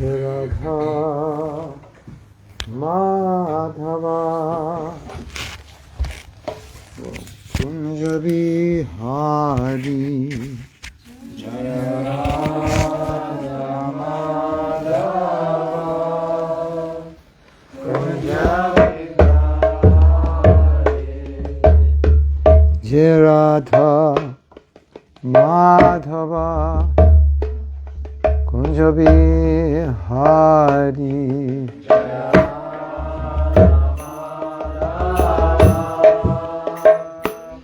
Radha Madhava Kunja Bihari Radha Madhava Kunja Bihari Radha Madhava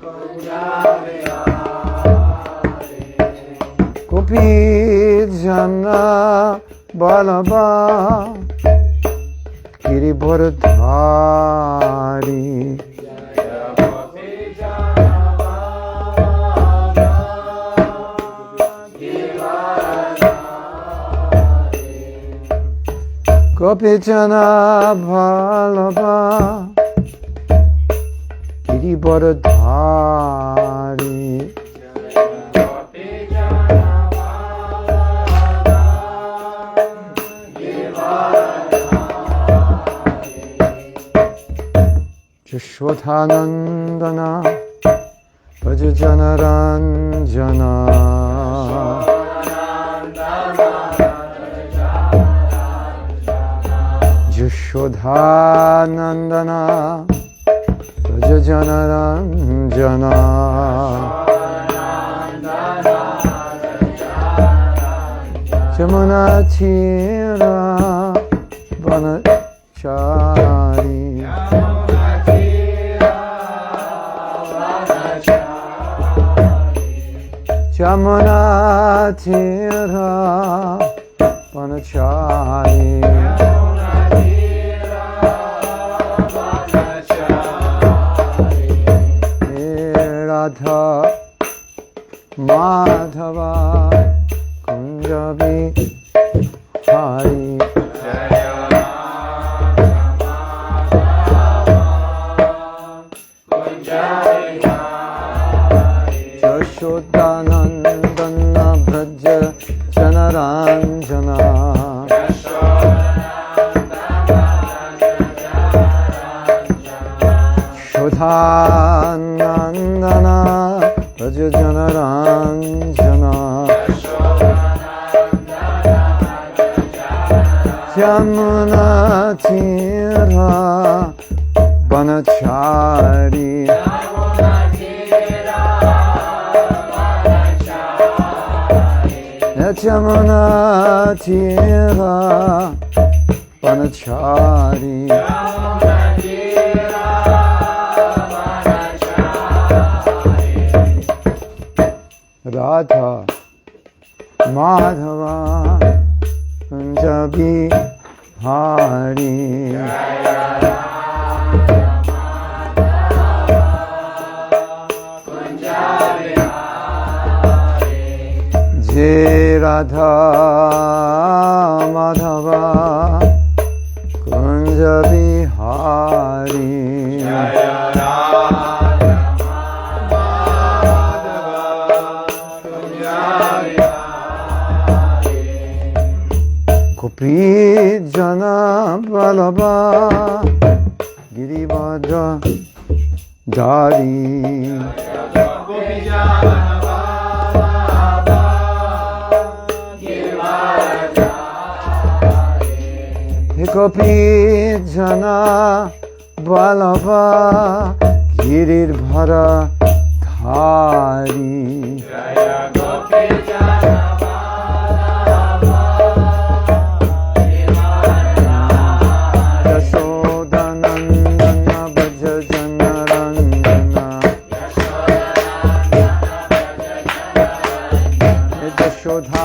Kunja Bihari Gopi Jana Balaba Giribhardhari Gopi Jana Balaba Giribhardhari Yashodhanandana Vrajajana Ranjana Yashodhanandana Vrajajana Ranjana Jamuna Tira Vanachari Jamuna Tira Vanachari Radha Madhava Kunja Bihari Yashodhanandana Vraja Janaranjana Yashodhanandana Vraja Janaranjana Yamuna Tira Vanachari Yamuna Tira Vanachari Radha Madhava Kunja Bihari Jai Radha Madhava Kunja Bihari Gopi Jana Balaba Giribhardhari Gopi Jana Balaba Giribhardhari Gopi Jana Balaba Giribhardhari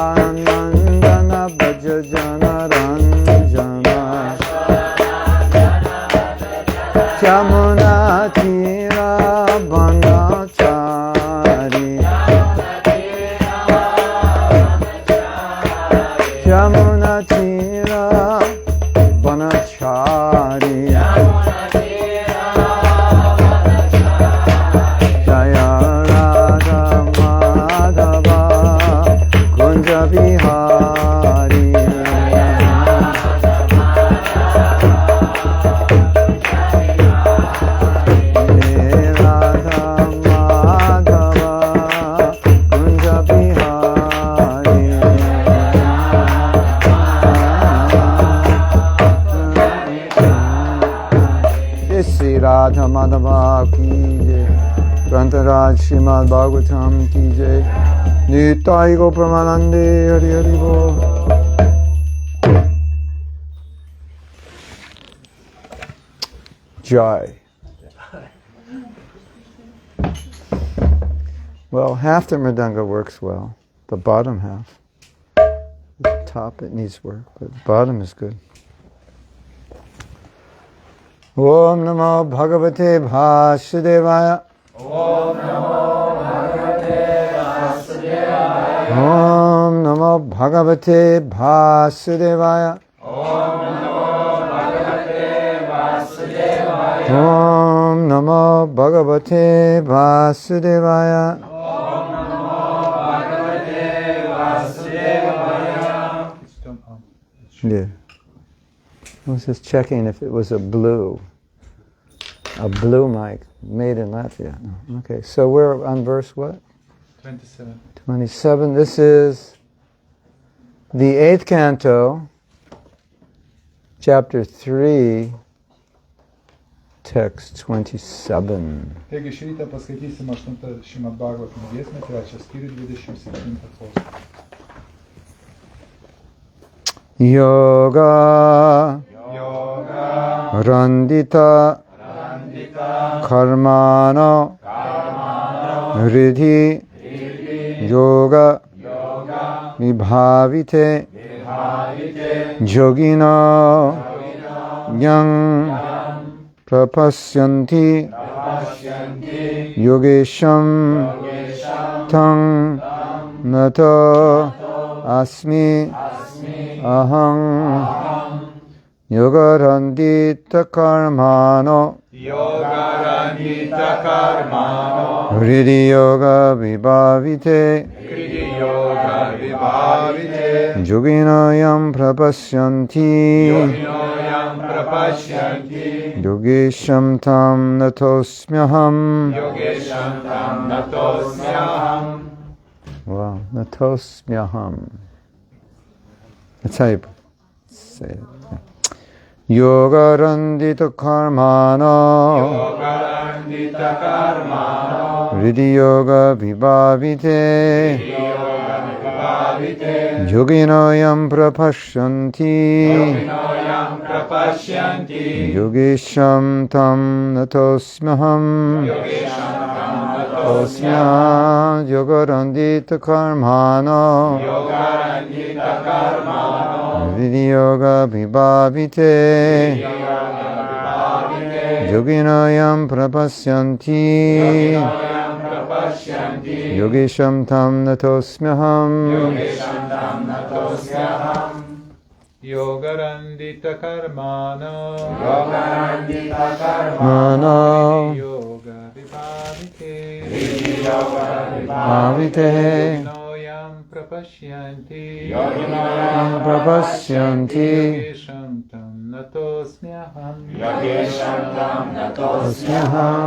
Yashodhanandana Vrajajana Ranjana Yamuna Tira Vanachari Yamuna Tira Vanachari Jaya Radha Madhava Kunja Bihari Maharaj Srimad Bhagavatam ki jai. Nitai Go Pramanande Hari Hari Bol. Jai. Well, half the mridanga works well. The bottom half. The top, it needs work, but the bottom is good. Om Namo Bhagavate Vasudevaya. Om Namo Bhagavate Vasudevaya. Om Namo Bhagavate Vasudevaya. Om Namo Bhagavate Vasudevaya. Om Namo Bhagavate Vasudevaya. Om Namo Bhagavate Vasudevaya. Yeah. I was just checking if it was a blue mic made in Latvia. No. Okay, so we're on verse what? 27. 27. This is the 8th canto, chapter 3, text 27. Taigi šį rytą paskaitysim 8 Šrimad Bhagavatam giesmę, 3 skyrių 27 posmą. Yoga Randita Karmano Ridhi Yoga Vibhavite Yogino Yang Prapasyanti Yogesham Tang Nato Asmi Aham Yogarandita Karmano Yogarandita Karmano. Vriddhi Yoga Vibhavite Kriti Yoga Vibhavite. Yoginoyam Prapasyanti Yoginoyam Prapashyanti. Yogesham Tam Natosmyaham. Yogesham Tam Natosmyaham. Wow, Natosmyaham. That's how you say it. Yogarandita Karmano Yogarandita Karmano. Vriddhi Yoga Vibhavite Vibhavite. Yoginoyam Prapashyanti Yoginoyam Prapashyanti. Yogesham Tam Natosmyaham. Yogesham Tam Natosmyaham. Yogarandita Karmano Yogarandita Karmano. Vriddhi Yoga Vibhavite Yoginoyam Prapasyanti Yoginoyam Prapashyanti. Yogesham Tam Natosmyaham. Yogesham Tam Natosmyaham. Yogarandita Karmano Yogarandita Karmano. Mano Yoga Vibhavite Yoga Vibhavite Yoginoyam Prapashyanti Yoginoyam Prapasyanti Yogesham Tam Natosmyaham. Yogesham Tam Natosmyaham.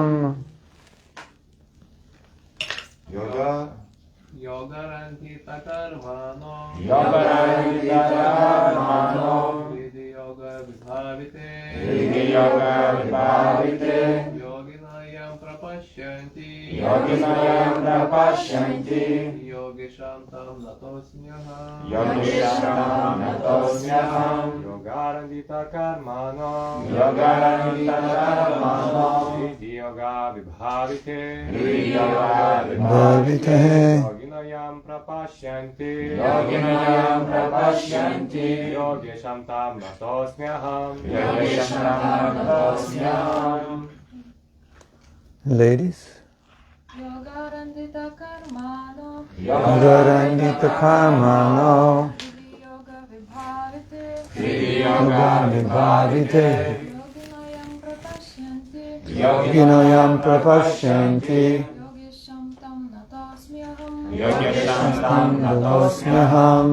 Yogarandita Karmano Yogarandita Karmano. Vriddhi Yoga Vibhavite Kriti Yoga Vibhavite. Yoginoyam Prapashyanti Yoginoyam Prapashyanti. Yogesham Tam Natosmyaham. Yogesham Tam Natosmyaham. Yogarandita Karmano Yogarandita Karmano. Vriddhi Yoga Vibhavite Kriti Yoga Vibhavite Yoginoyam Prapashyanti Yoginoyam Prapashyanti. Yogesham Tam Natosmyaham. Yogesham Tam Natosmyaham. Ladies. Yogarandita Karmano. Yogarandita Karmano Vriddhi Yoga Vibhavite. Kriti Yoga Vibhavite. Yoginoyam Prapashyanti. Yoginoyam Prapashyanti Yogesham Tam Natosmyaham. Yogesham Tam Natosmyaham.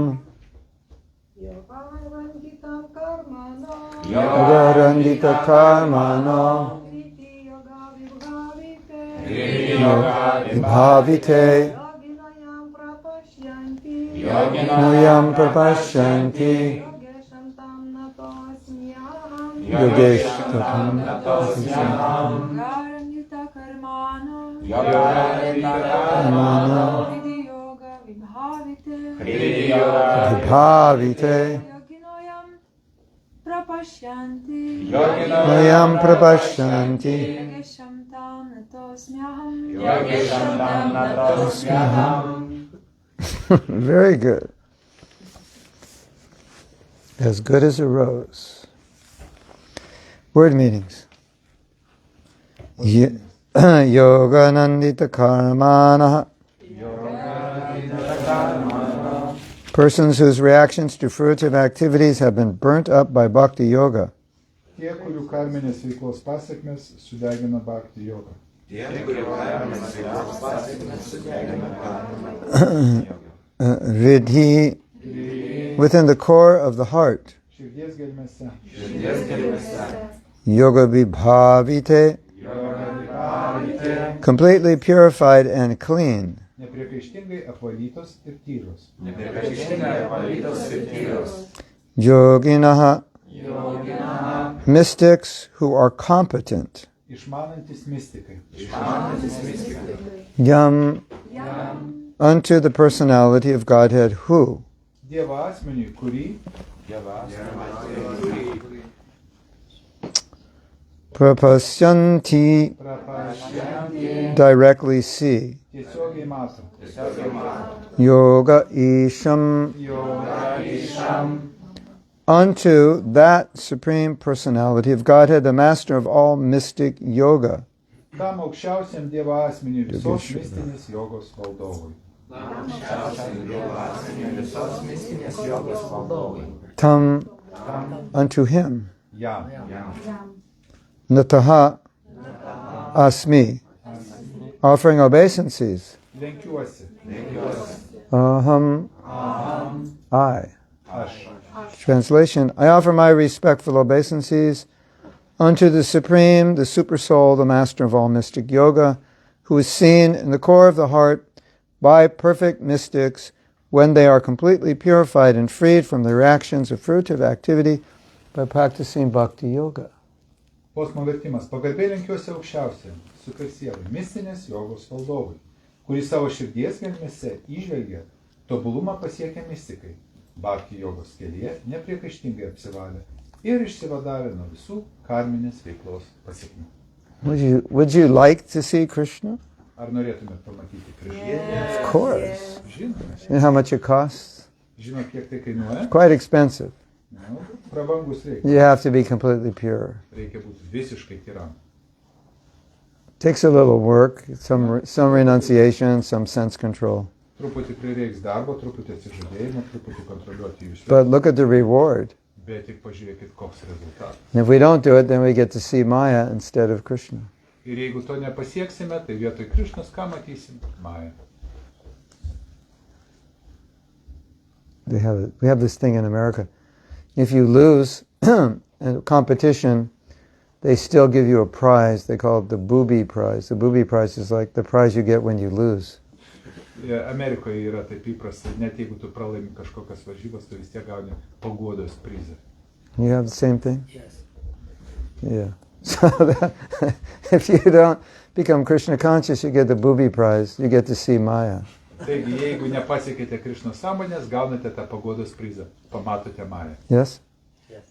Yogarandita Karmano. Yogarandita Karmano Vriddhi Yoga Vibhavite. Kriti Yoga Vibhavite Yoginoyam Prapashyanti. Yoginoyam Prapashyanti Yogesham Tam Natosmyaham. Yogesham Natosmyaham. Yogarandita Karmano. Yoganandita Kriti yoga vibhavite. Kriti yoga Vibhavite. Yoginoyam prapashyanti. Mayam prapashyanti. Yogesham tam natosmyaham. Yogesham tam natosmyaham. Very good. As good as a rose. Word meanings. Yoganandita karmana. Persons whose reactions to fruitive activities have been burnt up by bhakti yoga. Tie, kurių karminės veiklos pasiekmes sudegina bhakti yoga. Vidhi, within the core of the heart. Širdies gelmėse. Yoga vibhavite, completely purified and clean. Nepriekaištingai apvalytos ir tyros. Yoginaha, mystics who are competent. Išmanantis mystikai. Yam, unto the personality of Godhead who. Dievo asmeniui, kurį Prapasyanti, directly see. tiesiogiai mato. Yoga isham, unto that supreme personality of Godhead, the master of all mystic yoga. Tam aukščiausiam Dievo asmeniui visos mistinės jogos valdovui. Tam, unto him. Jam. Nataha asmi, offering obeisances. Lenkiuosi. Aham, I. Aš. Translation, I offer my respectful obeisances unto the Supreme, the Super Soul, the Master of all mystic yoga, who is seen in the core of the heart by perfect mystics when they are completely purified and freed from the reactions of fruitive activity by practicing bhakti yoga. Posmo vertimas. Pagarbiai lenkiuosi aukščiausiam, super sielai, mistinės jogos valdovui, kuris savo širdies gelmėse įžvelgia tobulumą pasiekę mystikai, bhakti jogos kelyje nepriekaištingai apsivalę ir išsivadavę nuo visų karminės veiklos pasiekmių. Would you like to see Krishna? Ar norėtumėt pamatyti Krišną? Of course. Žinoma. You know how much it costs? Žinot, kiek tai kainuoja? Quite expensive. Nu, prabangus reikia. You have to be completely pure. Reikia būti visiškai tyram. Takes a little work, some renunciation, some sense control. Truputį prireiks darbo, truputį atsižadėjimo, truputį kontroliuoti jų But išlaidą. look at the reward. Bet tik pažiūrėkit, koks rezultatas. And if we don't do it, then we get to see Maya instead of Krishna. Ir jeigu to nepasieksime, tai vietoj Krišnos ką matysim? Mają. We have this thing in America. If you lose in a competition, they still give you a prize. They call it the booby prize. The booby prize is like the prize you get when you lose. Amerikoje yra taip įprasta, net jeigu tu pralaimi kažkokias varžybas, tu vis tiek gauni paguodos prizą. You have the same thing? Yes. Yeah. So if you don't become Krishna conscious, you get the booby prize. You get to see Maya. Taigi, jeigu nepasiekite Krišnos sąmonės, gaunate tą paguodos prizą. Pamatote Mają. Yes? Yes.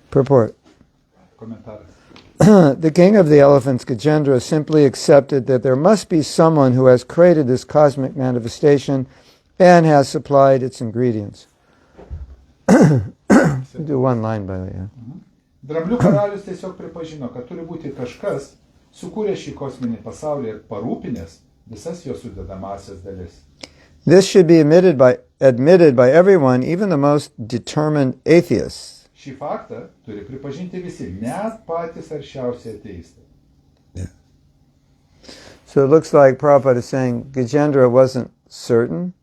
Purport. Komentaras. The king of the elephants, Gajendra, simply accepted that there must be someone who has created this cosmic manifestation and has supplied its ingredients. Do one line, by the way. Yeah. Dramblių karalius tiesiog pripažino, kad turi būti kažkas, sukūrė šį kosminį pasaulį ir parūpinęs visas jo sudedamasias dalis. This should be admitted by everyone, even the most determined atheists. Šį faktą turi pripažinti visi, net patys aršiausi ateistai. Yeah. So it looks like Prabhupada is saying Gajendra wasn't certain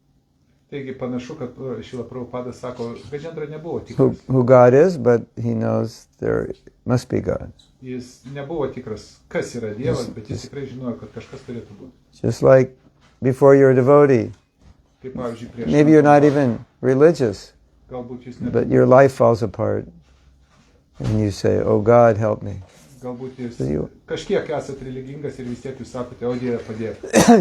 Taigi panašu, kad Šrila Prabhupada sako, Gajendra nebuvo tikras. who God is, but he knows there must be God. Jis nebuvo tikras, kas yra Dievas, bet jis tikrai žinojo, kad kažkas turėtų būti. Just like before you're a devotee, Kaip pavyzdžiui, prieš maybe you're not even religious, galbūt jūs but your life falls apart and you say, oh God, help me. Galbūt jūs So you- kažkiek esate religingas ir vis tiek jūs sakote, o Dieve padėk.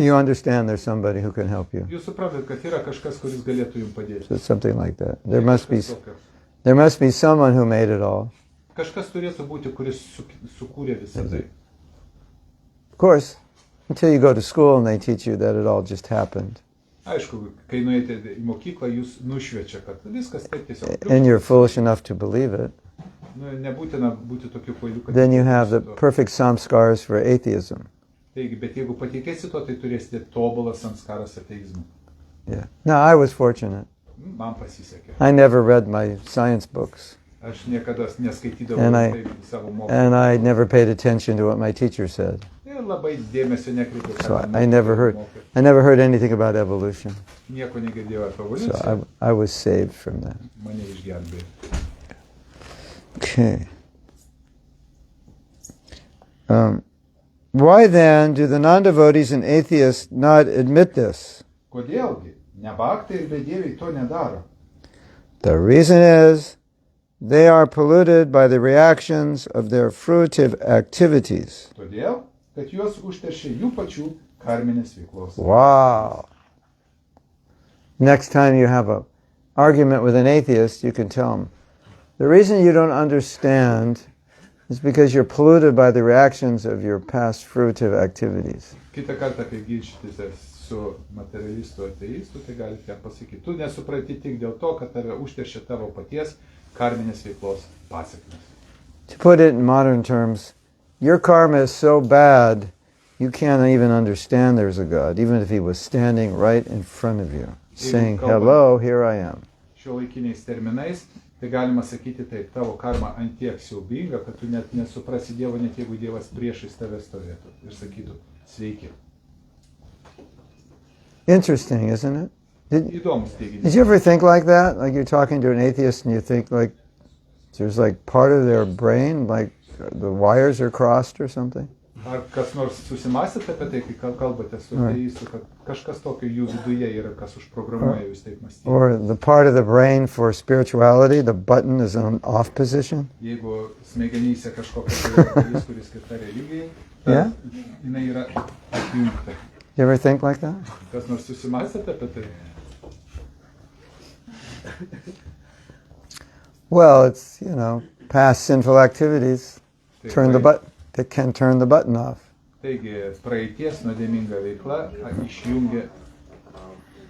You understand there's somebody who can help you. Jūs suprantat, kad yra kažkas, kuris galėtų jums padėti. So it's something like that. There must be Kažkas tokio. someone who made it all. Kažkas turėtų būti, kuris sukūrė visą tai. Of course, until you go to school and they teach you that it all just happened. Aišku, kai nuėjote į mokyklą, jūs nušviečia, kad viskas taip tiesiog. And you're foolish enough to believe it. Nu, nebūtina būti tokiu kvailiu, kad... Then you have the perfect samskars for atheism. Taigi, bet jeigu patikėsi to, tai turėsite tobulas samskaras ateizmui. Yeah. No, I was fortunate. Man pasisekė. I never read my science books. Aš niekada neskaitydavau And I- taip savo mokslą. And I never paid attention to what my teacher said. Ir labai dėmesio nekreipiau. So I never heard anything about evolution. Nieko negirdėjau apie So evoliuciją. I was saved from that. Mane išgelbėjo. Okay. Why then do the non-devotees and atheists not admit this? Kodėlgi? Nebaktai ir bedieviai to nedaro. The reason is they are polluted by the reactions of their fruitive activities. Todėl, kad juos užteršia jų pačių karminės veiklos. Wow. Next time you have an argument with an atheist, you can tell him, the reason you don't understand is because you're polluted by the reactions of your past fruitive activities. Kitą kartą, kai ginčytės su materialistu ateistu, tai galite jam pasakyti, tu nesupranti tik dėl to, kad tave užteršia tavo paties karminės veiklos pasekmes. To put it in modern terms, your karma is so bad, you can't even understand there's a God, even if he was standing right in front of you, saying, hello, here I am. Šiuolaikiniais terminais, tai galima sakyti taip, tavo karma antiek siaubinga, kad tu net nesuprasi Dievo, net jeigu Dievas priešais tave stovėtų ir sakytų, sveiki. Interesting, isn't it? Įdomus Did teiginys. you ever think like that? Like you're talking to an atheist and you think like there's like part of their brain, like the wires are crossed or something? Ar kas nors susimąstėte apie tai, kai kalbate su ateistu, kad kažkas tokio jų viduje yra, kas užprogramuoja jūs taip mąstyti? Or the part of the brain for spirituality, the button is in an off position? Jeigu smegenyse kažkokia dalis, kuris skirta religijai, Yeah? jinai yra atjungta. You ever think like that? Kas nors susimąstėte apie tai? Well, it's, past sinful activities Tai turn the button. It can turn the button off. Taigi, praeities nuodėminga veikla išjungia.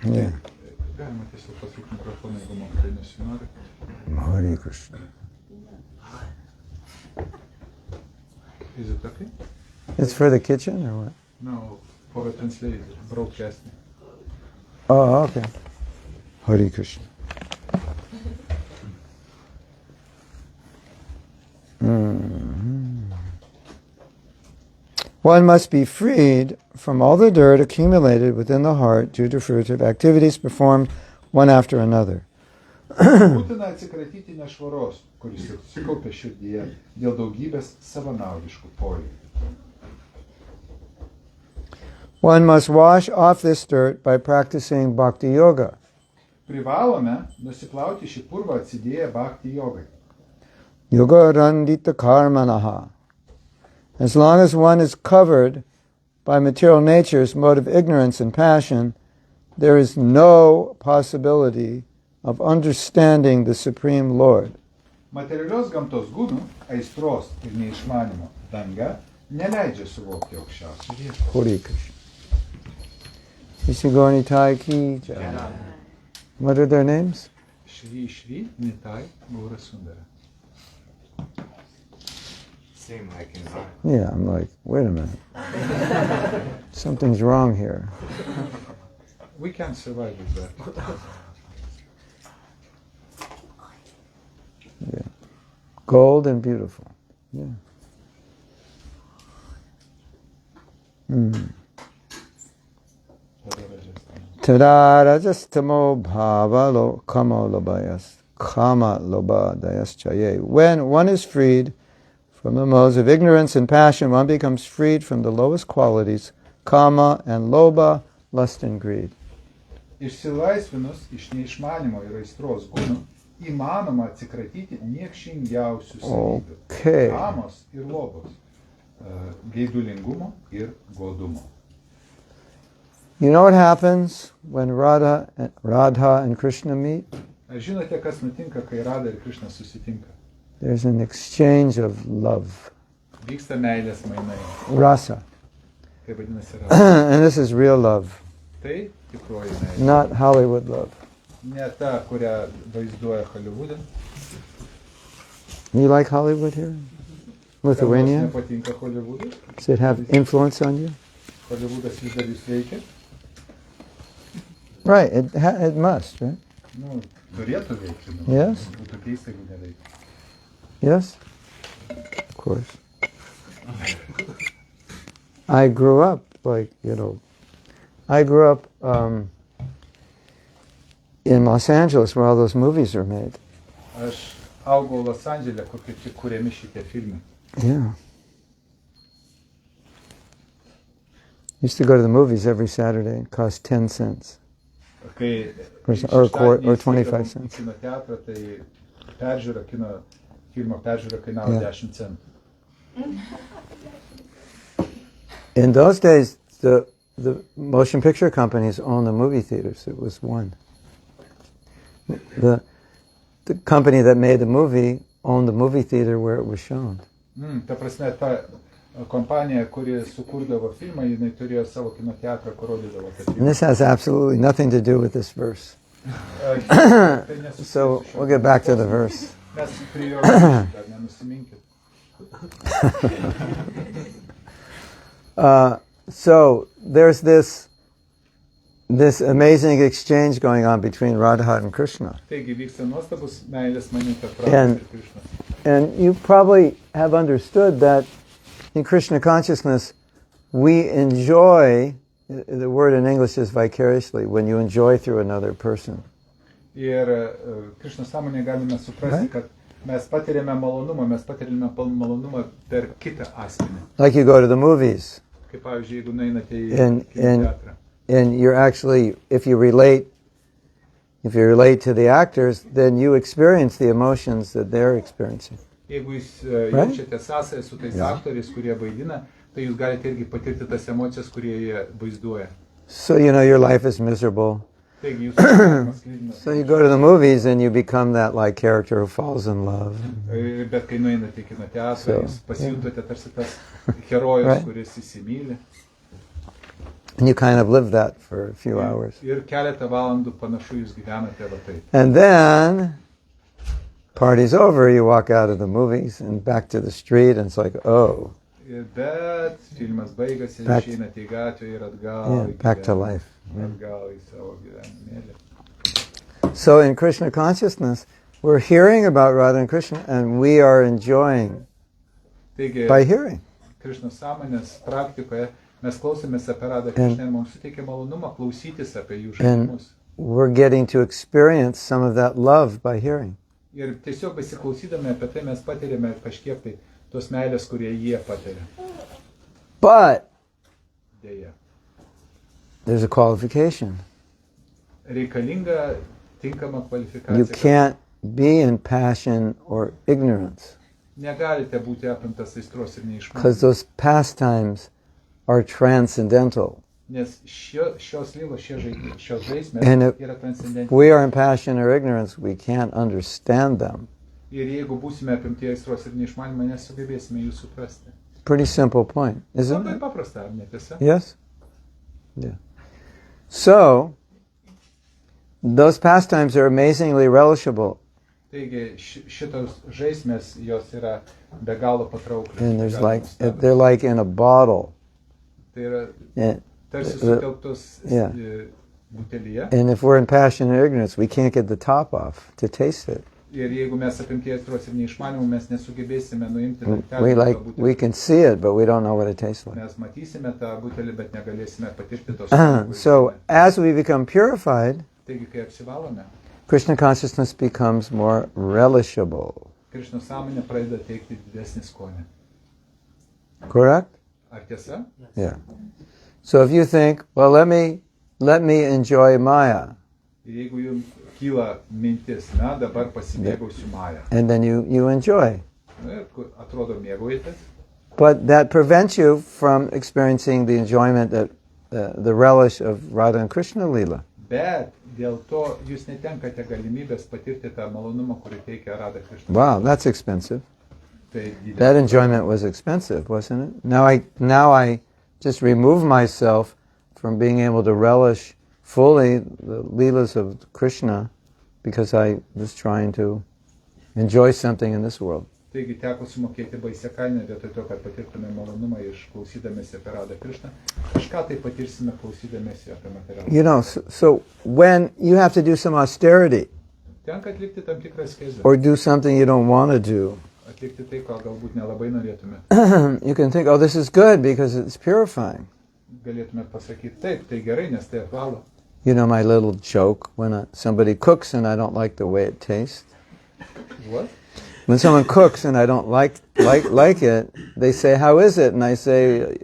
Yeah. Galima tiesiog pasukti mikrofoną, jeigu mokytojai nesinori. Hare Krishna. Is it okay? It's for the kitchen or what? No, for a translation, broadcasting. Oh, okay. Hare Krishna. One must be freed from all the dirt accumulated within the heart due to fruitive activities performed one after another. Būtina atsikratyti nešvaros, kuris susikaupia širdyje dėl daugybės savanaudiškų poelgių. One must wash off this dirt by practicing bhakti yoga. Privalome nusiplauti šį purvą atsidėję bhakti jogai. Yoga randita karmanaha. As long as one is covered by material nature's mode of ignorance and passion, there is no possibility of understanding the Supreme Lord. Materialios gamtos gūdų, aistros ir neišmanimo danga neleidžia suvokti aukščiausią vietą. Hare Krishna. Ishigoni Tai Ki Jai. What are their names? Shri Shri Nitai Gaura Sundara. Same like in art. Yeah, I'm like, wait a minute. Something's wrong here. We can't survive with that. Yeah. Gold and beautiful. Yeah. Tadara justamo bhava lo kama lobayas kama lobadayas chaye. When one is freed from the modes of ignorance and passion, one becomes freed from the lowest qualities, kama and loba, lust and greed. Išsilaisvinus iš neišmanimo ir aistros gūdų, įmanoma atsikratyti niekšingiausių savybių, Okay. kamos ir lobos. geidulingumo ir godumo. You know what happens when Radha and Krishna meet? Ar žinote, kas nutinka, kai Radha ir Krishna susitinka? There's an exchange of love, Vyksta meilės mainai. rasa. Tai vadinasi Radha. And this is real love, Tai tikroji meilė. not Hollywood love. Ne ta, kurią vaizduoja Holivude. You like Hollywood here? Lithuania? Kam nors nepatinka Holivudas? Does it have influence on you? Holivudas vis dar jūs veikia. Right, it must, right? Nu, turėtų veikti. Nu. Yes. Būtų keista, jeigu neveiktų. Yes? Of course. I grew up in Los Angeles where all those movies are made. Aš augau Los Andžele, kur kaip tik kuriami šitie filmai. Yeah. Used to go to the movies every Saturday. It cost 10 cents. Kai Or 25 cents. Kino teatrą, tai filmo peržiūra kainavo 10 centų. In those days, the motion picture companies owned the movie theaters. It was one. The company that made the movie owned the movie theater where it was shown. Ta prasme, ta kompanija, kuri sukurdavo filmą, jinai turėjo savo kino teatrą, kur rodydavo tą And filmą. this has absolutely nothing to do with this verse. Tai nesusijęs So su šiuo. we'll get back to the verse. Mes prie jo grįšim, dar nenusiminkit. So there's this amazing exchange going on between Radha and Krishna. Taigi vyksta nuostabus meilės mainai tarp Radhos And- ir Krišnos. And you probably have understood that in Krishna consciousness, we enjoy, the word in English is vicariously, when you enjoy through another person. Ir Krišnos sąmonėje galime suprasti, Right. kad mes patiriame malonumą per kitą asmenį. Like you go to the movies, Kaip pavyzdžiui, jeigu nueinate į And- kino and- teatrą. and you're actually, if you relate to the actors, then you experience the emotions that they're experiencing. Jeigu jūs Right. jaučiate sąsąją su tais aktoriais, kurie vaidina, tai jūs galite irgi patirti tas emocijas, kurie jie vaizduoja. So, your life is miserable. Taigi jūsų gyvenimas liūdnas. So you go to the movies and you become that like character who falls in love. Bet kai nueinate į kino teatrą, So, jūs pasijuntate tarsi tas herojus, Right. kuris įsimyli. And you kind of live that for a few hours. Ir keletą valandų panašu jūs gyvenate va taip. And then, party's over, you walk out of the movies and back to the street, and it's like, oh, Bet filmas baigasi, Back- išeinate į gatvę ir atgal. yeah, į back to gyvenimą. life. Atgal į savo gyvenimėlį. So in Krishna consciousness, we're hearing about Radha and Krishna, and we are enjoying Taigi, by hearing. Krišnos sąmonės praktikoje mes klausomės apie Radha Krišną ir mums suteikia malonumą klausytis apie jų And žaidimus. we're getting to experience some of that love by hearing. Ir tiesiog besiklausydami apie tai mes patiriame kažkiek tai tos meilės, kurie jie patiria. But Deja. there's a qualification. Reikalinga tinkama kvalifikacija. You can't be in passion or ignorance, Negalite būti apimtas aistros ir because neišmanus. those pastimes are transcendental. Nes šios lylos, šios žaismės And if yra transcendentinės. we are in passion or ignorance, we can't understand them. Ir jeigu būsime apimti aistros ir neišmanimą, nesugebėsime jų suprasti. Pretty simple point, isn't Labai it? paprasta, ar netiesa? Yes? Yeah. So, those pastimes are amazingly relishable. Taigi šitos žaismės, jos yra be galo patrauklios. And be there's galo like, nuostabios. they're like in a bottle. Tai yra And, tarsi the- sutelktos yeah. Butelyje. and if we're in passion or ignorance, we can't get the top off to taste it. Ir jeigu mes apimti aistros ir neišmanimų, mes nesugebėsime nuimti We can see it, but we don't know what it tastes like. Mes matysime tą butelį, bet negalėsime patirti tos. So, as we become purified, Taigi, kai apsivalome, Krishna consciousness becomes more relishable. Krišnos sąmonė pradeda teikti didesnį skonį. Correct? Ar tiesa? Yeah. So if you think, well, let me enjoy Maya, Ir jeigu jums kyla mintis, na, dabar pasimėgausiu Mają. and then you enjoy. Na, ir atrodo mėgaujatės. But that prevents you from experiencing the enjoyment, the relish of Radha and Krishna Leela. Bet dėl to jūs netenkate galimybės patirti tą malonumą, kurį teikia Radha Krishna. Wow, that's expensive. Tai didelis- That enjoyment was expensive, wasn't it? Now I just remove myself from being able to relish fully the Leelas of Krishna because I was trying to enjoy something in this world. Taigi teko sumokėti baisę kainą vietoj to, kad patirtume malonumą klausydamėsi apie Radha Krishna. Kažką tai patirsime klausydamėsi apie materialą. You know, so when you have to do some austerity Tenka atlikti tam tikrą askezę. or do something you don't want to do, Atlikti tai, ko galbūt nelabai norėtume. you can think, oh, this is good because it's purifying. Galėtume pasakyti, taip, tai gerai, nes tai apvalo. You know my little joke when somebody cooks and I don't like the way it tastes. What? When someone cooks and I don't like it, they say, "How is it?" And I say,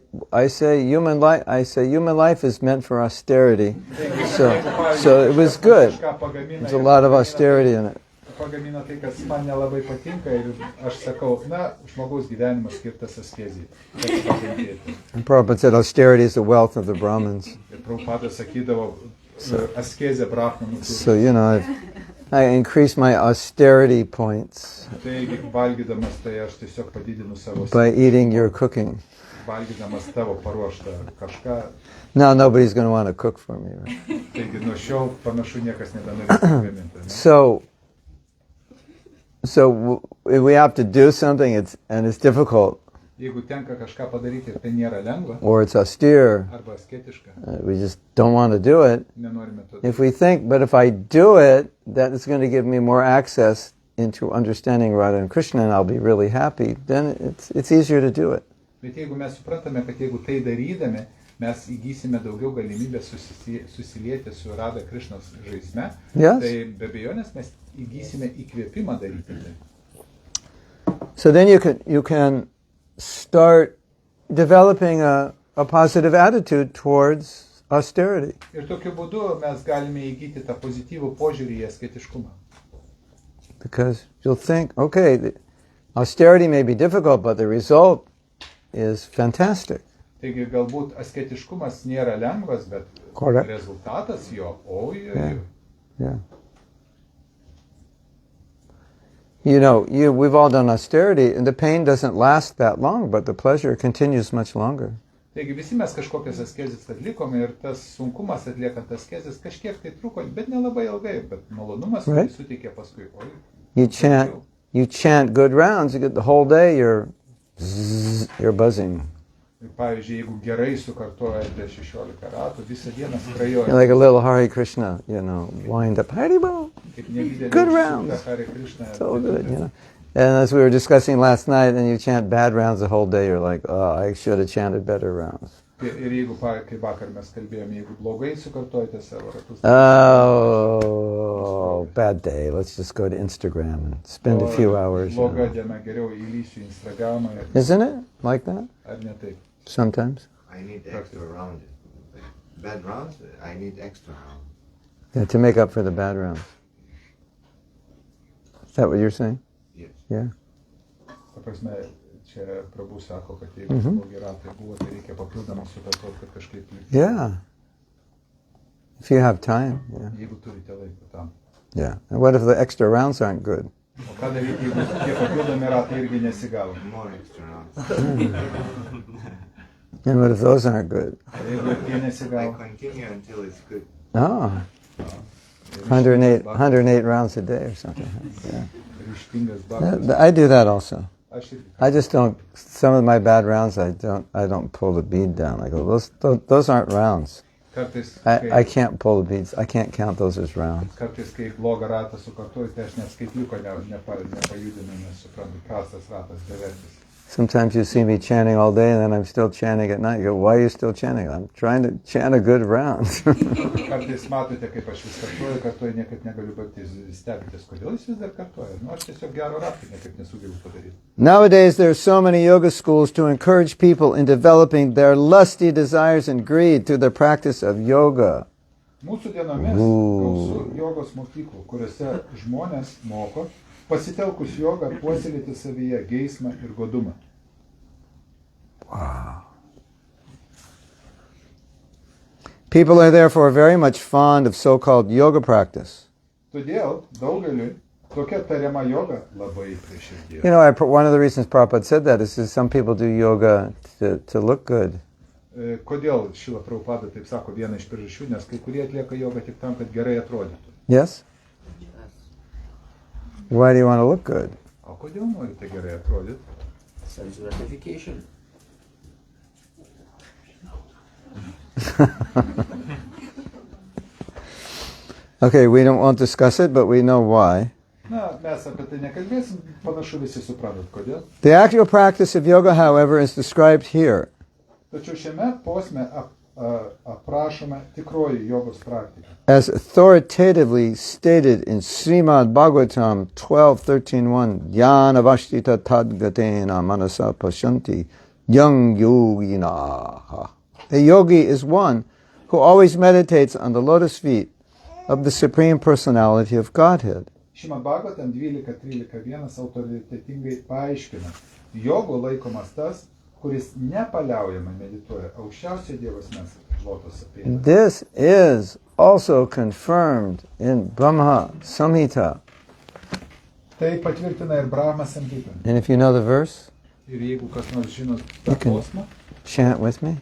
human life is meant for austerity. So it was good. There's a lot of austerity in it. Pagamina tai, kas man nelabai patinka ir aš sakau, na, žmogaus gyvenimas skirtas askezijai. And Prabhupada said, austerity is the wealth of the Brahmins. Ir Prabhupada sakydavo, askezė brahmanų. So, you know, I increase my austerity points Taigi, valgydamas tai aš tiesiog padidinu savo by eating your cooking. valgydamas tavo paruoštą kažką. Now nobody's going to want to cook for me, right? Taigi, nuo šiol panašu niekas nebenorės pagaminti. So if we have to do something, it's difficult, Jeigu tenka kažką padaryti ir tai nėra lengva, or it's austere, arba asketiška, we just don't want to do it. nenorime to. If we think, but if I do it, that is going to give me more access into understanding Radha and Krishna, and I'll be really happy, then it's easier to do it. Bet jeigu mes suprantame, kad jeigu tai darydami, mes įgysime daugiau galimybę susilieti su Radha Krishnos žaisme, Yes. tai be abejonės mes įgysime įkvėpimą daryti tai. So then you can start developing a positive attitude towards austerity. Ir tokiu būdu mes galime įgyti tą pozityvų požiūrį į asketiškumą. Because you'll think, okay, the austerity may be difficult, but the result is fantastic. Taigi galbūt asketiškumas nėra lengvas, bet Correct. rezultatas jo, Yeah. Yeah. You know, we've all done austerity, and the pain doesn't last that long, but the pleasure continues much longer. Taigi visi mes kažkokias askezes atlikome ir tas sunkumas atliekant askezes kažkiek tai truko, bet nelabai ilgai, bet malonumas Right. suteikė paskui. You chant good rounds, you get the whole day, you're buzzing. Ir pavyzdžiui, jeigu gerai sukartojate 16 ratų, visą dieną skrajoja. You're like a little Hare Krishna, wind up, Haribol. Kaip nedidelė Good užsukta rounds. Hare Krishna. So good, And as we were discussing last night, and you chant bad rounds the whole day, you're like, oh, I should have chanted better rounds. Ir jeigu, kaip vakar mes kalbėjome, jeigu blogai sukartojate savo ratus. Oh, bad day. Let's just go to Instagram and spend a few hours. Bloga diena, geriau įlysiu į Instagramą. Isn't it like that? Ar ne taip? Sometimes. I need extra rounds. Bad rounds, I need extra rounds. Yeah, to make up for the bad rounds. Is that what you're saying? Yes. Yeah. Ta prasme, čia Prabhu sako, kad jeigu blogi ratai buvo, tai reikia papildomai sukartoti, kad kažkaip likti. Yeah. If you have time. Yeah. Jeigu turite laiko tam. Yeah. And what if the extra rounds aren't good? O ką daryti, jeigu tie papildomi ratai irgi nesigavo? More extra rounds. And what if those aren't good? Jeigu tie I nesigavo? continue until it's good. Oh. 108 rounds a day or something. Yeah. Ryžtingas baktas. I do that also. Aš irgi. I just don't. Some of my bad rounds, I don't pull the bead down. I go, those aren't rounds. Kartais, I can't pull the beads. I can't count those as rounds. Kartais, kai blogą ratą sukartoju, tai aš net skaitliuko nepajudinu, nes suprantu, prastas ratas, bevertis. Sometimes you see me chanting all day, and then I'm still chanting at night. You go, why are you still chanting? I'm trying to chant a good round. Kartais matote, kaip aš vis kartoju, niekaip negaliu baigti, stebitės, kodėl jis vis dar kartoja. Nu, aš tiesiog gero rato niekaip nesugebu padaryti. Nowadays, there are so many yoga schools to encourage people in developing their lusty desires and greed through the practice of yoga. Mūsų dienomis gausu jogos mokyklų, kuriuose žmonės moko pasitelkus jogą puoselėti savyje geismą ir godumą. Wow. People are therefore very much fond of so-called yoga practice. Todėl daugeliui tokia tariama joga labai prie širdies. You know, one of the reasons Prabhupada said that is some people do yoga to look good. Kodėl Šila Prabhupada taip sako, viena iš priežasčių, nes kai kurie atlieka jogą tik tam, kad gerai atrodytų. Yes? Why do you want to look good? O kodėl norite gerai atrodyti? Sense gratification. Okay, we won't discuss it, but we know why. Na, mes apie tai nekalbėsim, panašu visi suprantat, kodėl. The actual practice of yoga, however, is described here. Tačiau šiame posme aprašome tikroji jogos praktika. As authoritatively stated in Srimad Bhagavatam 12:13:1, Dhyana vashtita tadgatena manasa pashanti yang yoginaha. A yogi is one who always meditates on the lotus feet of the Supreme Personality of Godhead. Šimad Bhagavatam 12:13:1 autoritetingai paaiškina, jogo laikomas tas, kuris nepaliaujamai medituoja aukščiausio Dievo asmens lotoso pėdoje. This is also confirmed in Brahma Samhita. Tai patvirtina ir Brahma Samhita. And if you know the verse, Ir jeigu kas nors žino tą can- posmą, chant with me.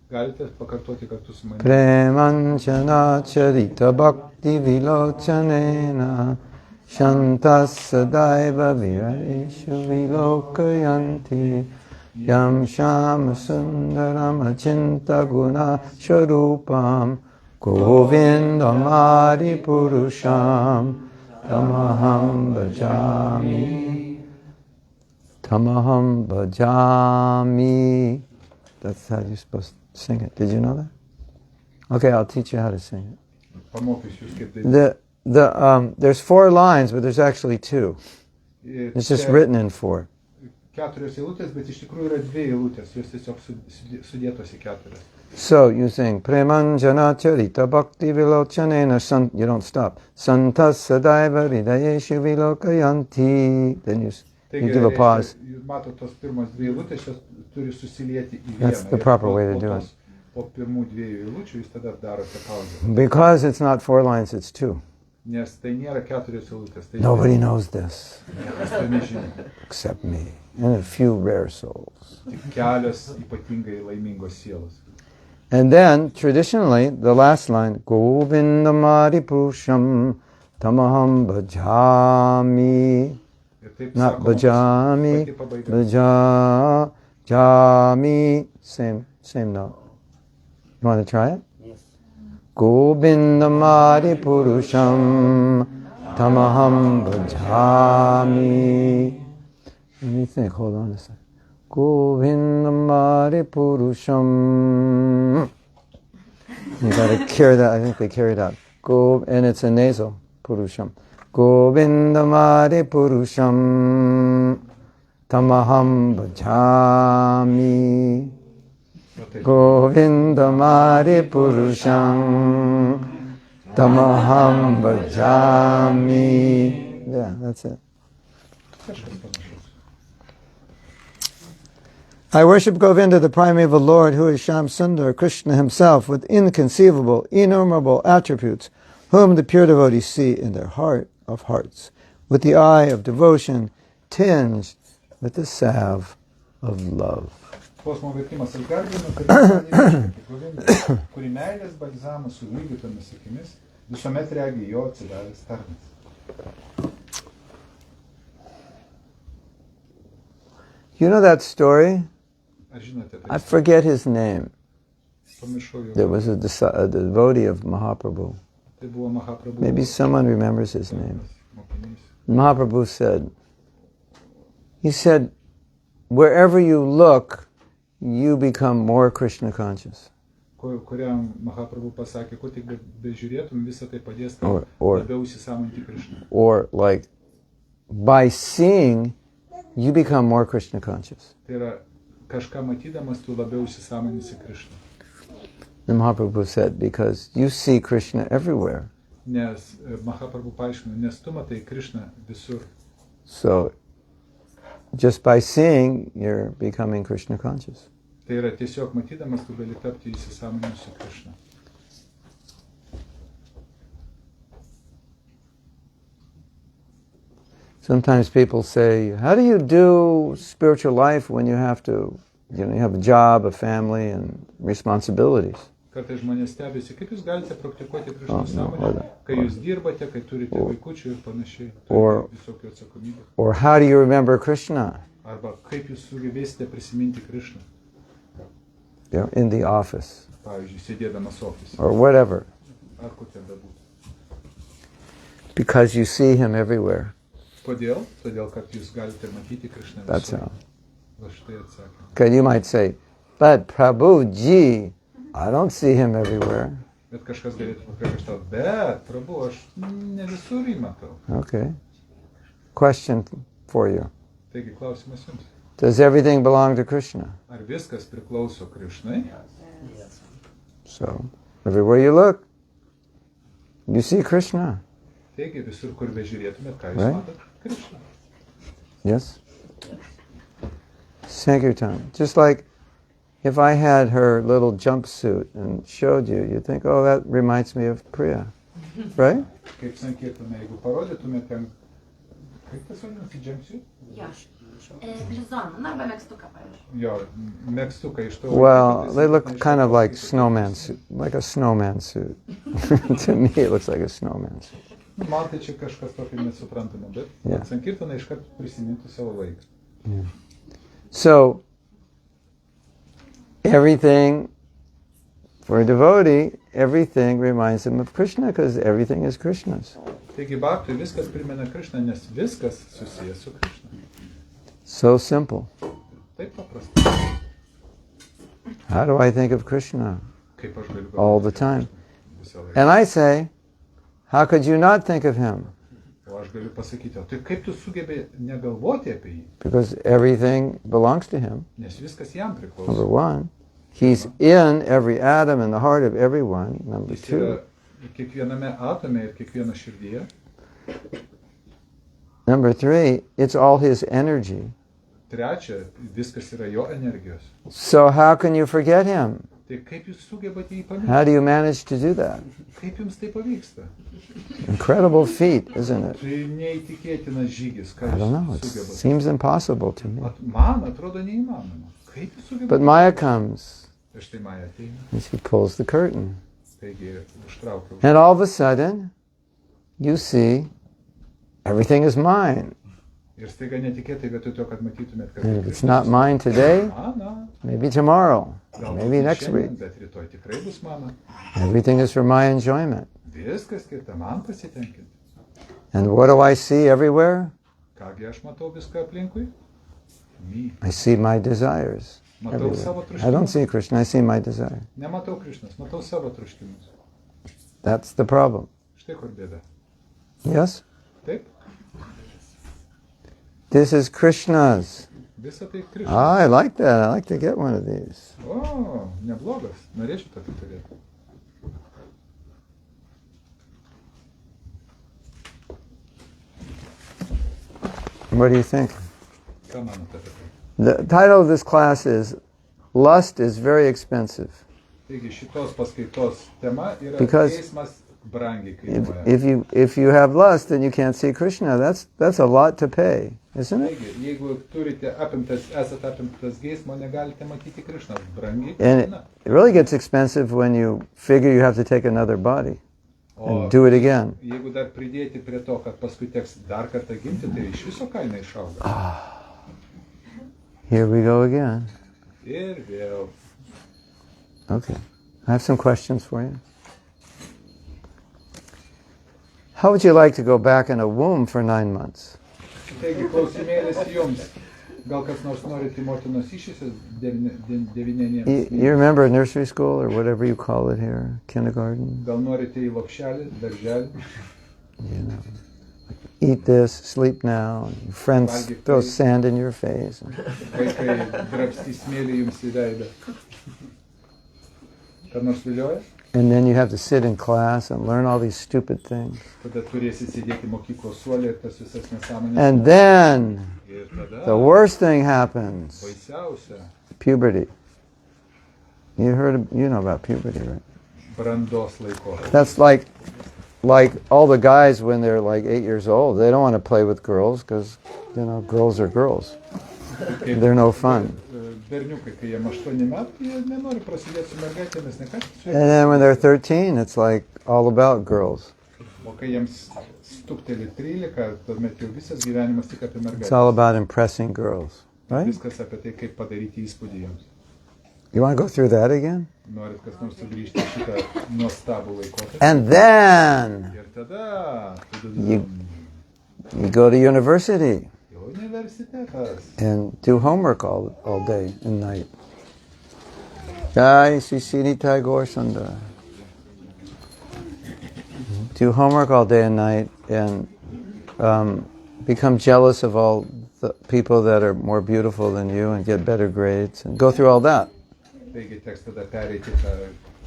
galite pakartoti kartu su manimi. Premanchana charita bhakti vilochanena shantas sadaiva viraishu vilokayanti yam shama sundaram achinta guna sharupam govindamari purusham tamaham bhajami. That's how you're supposed to sing it. Did you know that? Okay, I'll teach you how to sing it. Pamokysiu jūs kaip tai. There's 4 lines, but there's actually 2. It's just written in 4. 4 eilutės, bet iš tikrųjų yra 2 eilutės, jos tiesiog sudėtos į 4. So you sing Premanjana Charita Bhakti Vilochanena Sant. You don't stop. Santas Sadaiva Hridayeshu Vilokayanti. Then you give a pause. Jūs matot, tos pirmos 2 eilutės, jos turi susilieti į vieną. That's the proper way to do it. Po pirmų 2 eilučių jūs tada darote pauzę. Because it's not 4 lines, it's 2. Nes tai nėra 4 eilutės. Tai Nobody knows this niekas to nežino. except me and a few rare souls. Tik kelios ypatingai laimingos sielos. And then, traditionally, the last line, Govindamari Purusham Tamaham Bhajami. Ir taip Not sakoma, Bhajami, pati pabaiga. Bhajami. Same note. You want to try it? Yes. Govindamari Purusham Tamaham Bhajami. Let me think, hold on a second. Govindamari Purusham. You gotta carry that, I think they carry it out. And it's a nasal, Purusham. Govindamari Purusham Tamaham Bhajami. Govindamari Purusham Tamaham Bhajami. Yeah, that's it. I worship Govinda, the primeval Lord, who is Sham Sundar, Krishna himself, with inconceivable, innumerable attributes, whom the pure devotees see in their heart of hearts, with the eye of devotion tinged with the salve of love. Posmo vertimas ir garbino, kad reiškia Govinda, kuri meilės balzamas su lygytomis akimis, visuomet regi jo atsidavęs tarnas. You know that story? Ar žinote tai? I forget his name. Pamiršau jo. There was a devotee of Mahaprabhu. Tai buvo Mahaprabhu. Maybe someone remembers his name. Mokinys. Mahaprabhu said, wherever you look, you become more Krishna conscious. Kuriam Mahaprabhu pasakė, ko tik bežiūrėtum, visą tai padės Or- labiau įsisamonti Krishną. Or like, by seeing, you become more Krishna conscious. Tai yra, kažką matydamas, tu labiau įsisamoninsi Krishną. And Mahaprabhu said, because you see Krishna everywhere. Nes Mahaprabhu paaiškino, nes tu matai Krishną visur. So, just by seeing, you're becoming Krishna conscious. Tai yra tiesiog matydamas, tu gali tapti įsisąmoninusiu Krishna. Sometimes people say, how do you do spiritual life when you have to, you have a job, a family, and responsibilities? Kartais žmonės stebisi, kaip jūs galite praktikuoti Krishna sąmonę, kai jūs dirbate, kai turite vaikučių ir panašiai, visokių atsakomybę. Or how do you remember Krishna? Arba kaip jūs sugebėsite prisiminti Krishną. In the office. Pavyzdžiui, sėdėdamas ofise. Or whatever. Ar kur ten bebūtų. Because you see him everywhere. Kodėl? Todėl, kad jūs galite matyti Krishną That's visur. how. Va štai atsakymą. Okay, you might say, but Prabhuji, I don't see him everywhere. Bet kažkas galėtų papriekaištauti, bet, Prabhu, aš ne visur jį matau. Okay. Question for you. Taigi, klausimas jums. Does everything belong to Krishna? Ar viskas priklauso Krishnai? So, everywhere you look, you see Krishna. Taigi, visur, kur bežiūrėtumėt, ką jūs Right. matot? Krishna. Yes? Sankirtan. Just like if I had her little jumpsuit and showed you, you'd think, oh, that reminds me of Priya. Right? Kaip sankirtume, jeigu parodytumėt ten, kaip tas vadinasi, džemsiu? Blizoną, arba megztuką, pavyzdžiui. Jo, megztuką iš to. Well, they look kind of like snowman suit, like a snowman suit. To me, it looks like a snowman suit. Man tai čia kažkas tokio nesuprantama, bet Yeah. sankirtana iškart prisimintų savo laiką. Yeah. So, everything, for a devotee, everything reminds him of Krishna because everything is Krishna's. Taigi, bhaktui viskas primena Krishną, nes viskas susijęs su Krishna. So simple. Taip paprasta. How do I think of Krishna? Kaip aš galiu All the time. visą laiką. And I say, how could you not think of him? O aš galiu pasakyti, o tai kaip tu sugebė negalvoti apie jį, Because everything belongs to him. nes viskas jam Number priklauso. one, he's in every atom in the heart of everyone. Number Jis yra two, kiekviename atome ir kiekvieno širdyje. number three, it's all his energy. Trečia, viskas yra jo energijos. So how can you forget him? Tai kaip jūs sugebate jį pamiršti? How do you manage to do that? Kaip jums tai pavyksta? Incredible feat, isn't it? Tai neįtikėtinas žygis, ką I don't know. It jūs sugebate. seems impossible to me. Man atrodo neįmanoma. Kaip jūs sugebate? But Maya comes Ir štai Maja ateina, and she pulls the curtain. taigi užtraukiau. And all of a sudden, you see everything is mine. Ir staiga netikėtai vietoj to, kad matytumėt, kad... And if it's not mine today, Mano, maybe tomorrow, galbūt maybe next week. šiandien, bet rytoj tikrai bus mano. Everything is for my enjoyment. Viskas skirta man pasitenkinti. And what do I see everywhere? Kągi aš matau viską aplinkui? Me. I see my desires Matau savo everywhere. I don't troškimus. see Krishna, I see my desire. Nematau Krišnos, matau savo troškimus. That's the problem. Štai kur bėda. Yes? Taip? This is Krishna's. Visa tai Krišnos. I like that. I like to get one of these. O, neblogas. Norėčiau tokį turėti. What do you think? Ką manote apie tai? The title of this class is Lust is Very Expensive. Taigi šitos paskaitos tema yra Because geismas brangiai If, kainuoja. if you have lust, then you can't see Krishna. That's a lot to pay, isn't it? Taigi, jeigu turite esate apimtas geismo, negalite matyti Krišnos. Brangiai And kainuoja. it really gets expensive when you figure you have to take another body O and do it again. jeigu dar pridėti prie to, kad paskui teks dar kartą gimti, tai iš viso kaina išauga. Here we go again. Ir vėl. Okay. I have some questions for you. How would you like to go back in a womb for 9 months? Taigi, klausimėlis jums. Gal kas nors norite motinos išėsis devynieniems? You remember nursery school or whatever you call it here, kindergarten? Gal norite į lopšelį, darželį? You know, eat this, sleep now. And your friends throw sand in your face. Vaikai drabstys smėlį jums į veidą. Ką nors vilioja? And then you have to sit in class and learn all these stupid things. Tada turėsit sėdėti mokyklos suolį ir tas visas nesąmonės. And then Ir tada the worst thing happens, baisiausia puberty. You know about puberty, right? Brandos laikotarpis. That's like all the guys when they're like 8 years old. They don't want to play with girls because, girls are girls. They're no fun. Berniukai, kai jiem 8 metų, jie nenori prasidėti su mergaitėmis, ne ką su And then when they're 13, it's like all about girls. O kai jiems stukteli 13, tuomet jau visas gyvenimas tik apie It's mergaitės. all about impressing girls, right? Viskas apie tai, kaip padaryti įspūdį jiems. You want to go through that again? Norit kas nors sugrįžti į šitą nuostabų laikotarpį. And then Ir tada you go to university jau universitetas. and do homework all day and night. Jai Sri Sri Tagore Sundar. Do homework all day and night and become jealous of all the people that are more beautiful than you and get better grades and go through all that. Taigi teks tada pereiti tą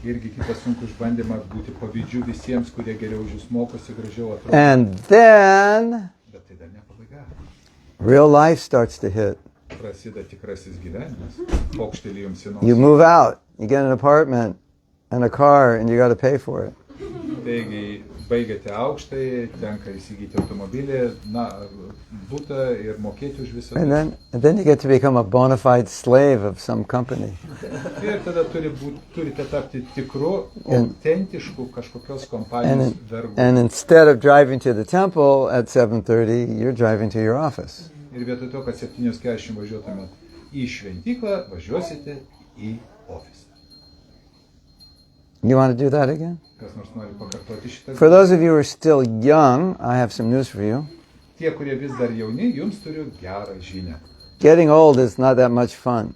irgi kitą sunkų išbandymą, būti pavydžių visiems, kurie geriau už jūs mokosi, gražiau atrodo. And then Bet tai dar ne pabaiga. real life starts to hit. Prasideda tikrasis gyvenimas. Pokštelį jums į You nosį. move out, you get an apartment and a car and you got to pay for it. Taigi baigiate aukštai, tenka įsigyti automobilį, butą ir mokėti už visą. And then you get to become a bona fide slave of some company. Ir tada turite tapti tikru, autentišku kažkokios kompanijos vergu. And instead of driving to the temple at 7:30, you're driving to your office. Ir vietoj to, kad 7:40 važiuotumėt į šventyklą, važiuosite į ofisą. You want to do that again? Kas nors nori pakartoti šitą? For those of you who are still young, I have some news for you. Tie, kurie vis dar jauni, jums turiu gerą žinią. Getting old is not that much fun.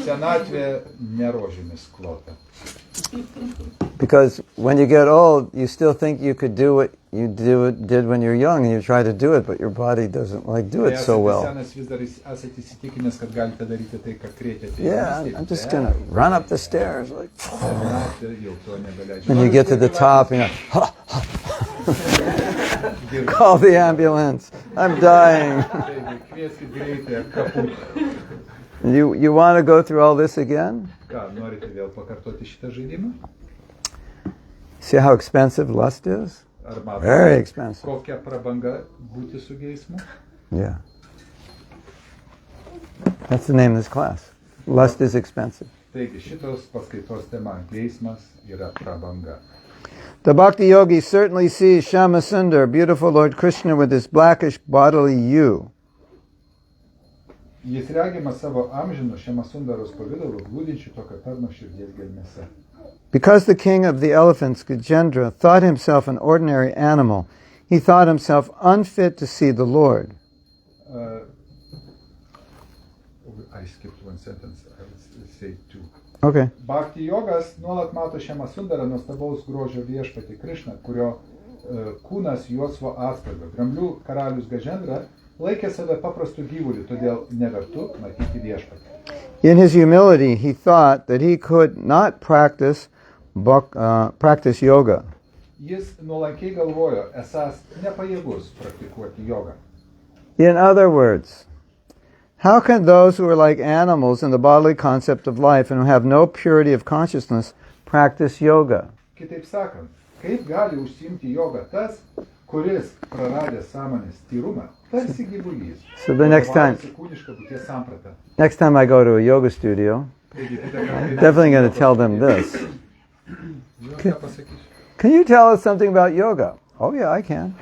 Senatvė nerožėmis klota. Because when you get old, you still think you could do what you did when you're young, and you try to do it, but your body doesn't do it so well. Senas vis dar esate įsitikinęs, kad galite daryti tai, ką krėtėte. Yeah, I'm just going to run up the stairs. Senatvė jau to nebeleidžia. And you get to the top, and you call the ambulance. I'm dying. Kvieskit greitąją kaput. You want to go through all this again? Ką, norite vėl pakartoti šitą žaidimą? See how expensive lust is? Ar matote, Very expensive. kokia prabanga būti su geismu? Yeah. That's the name of this class. Lust is expensive. Taigi šitos paskaitos tema - geismas yra prabanga. The Bhakti Yogi certainly sees Shama Sundar, beautiful Lord Krishna, with his blackish bodily hue. Jis regima savo amžino Šemasundaros pavidalu, glūdinčių tokio tarno širdies gelmėse. Because the king of the elephants, Gajendra, thought himself an ordinary animal, he thought himself unfit to see the Lord. I skipped one sentence, I will say two. Okay. Bhakti jogas nuolat mato Šemasundarą, nuostabaus grožio viešpatį Krišną, kurio kūnas juosvo atspalvio. Dramblių karalius Gajendra laikė save paprastų gyvulių, todėl nevertu matyti viešpatį. In his humility, he thought that he could not practice yoga. Jis nuolankiai galvojo, esąs nepajėgus praktikuoti jogą. In other words, how can those who are like animals in the bodily concept of life and who have no purity of consciousness practice yoga? Kitaip sakant, kaip gali užsiimti jogą tas, kuris praradęs sąmonės tyrumą, tarsi gyvulys. So the next time I go to a yoga studio, I'm definitely going to tell them this. Can you tell us something about yoga? Oh yeah, I can.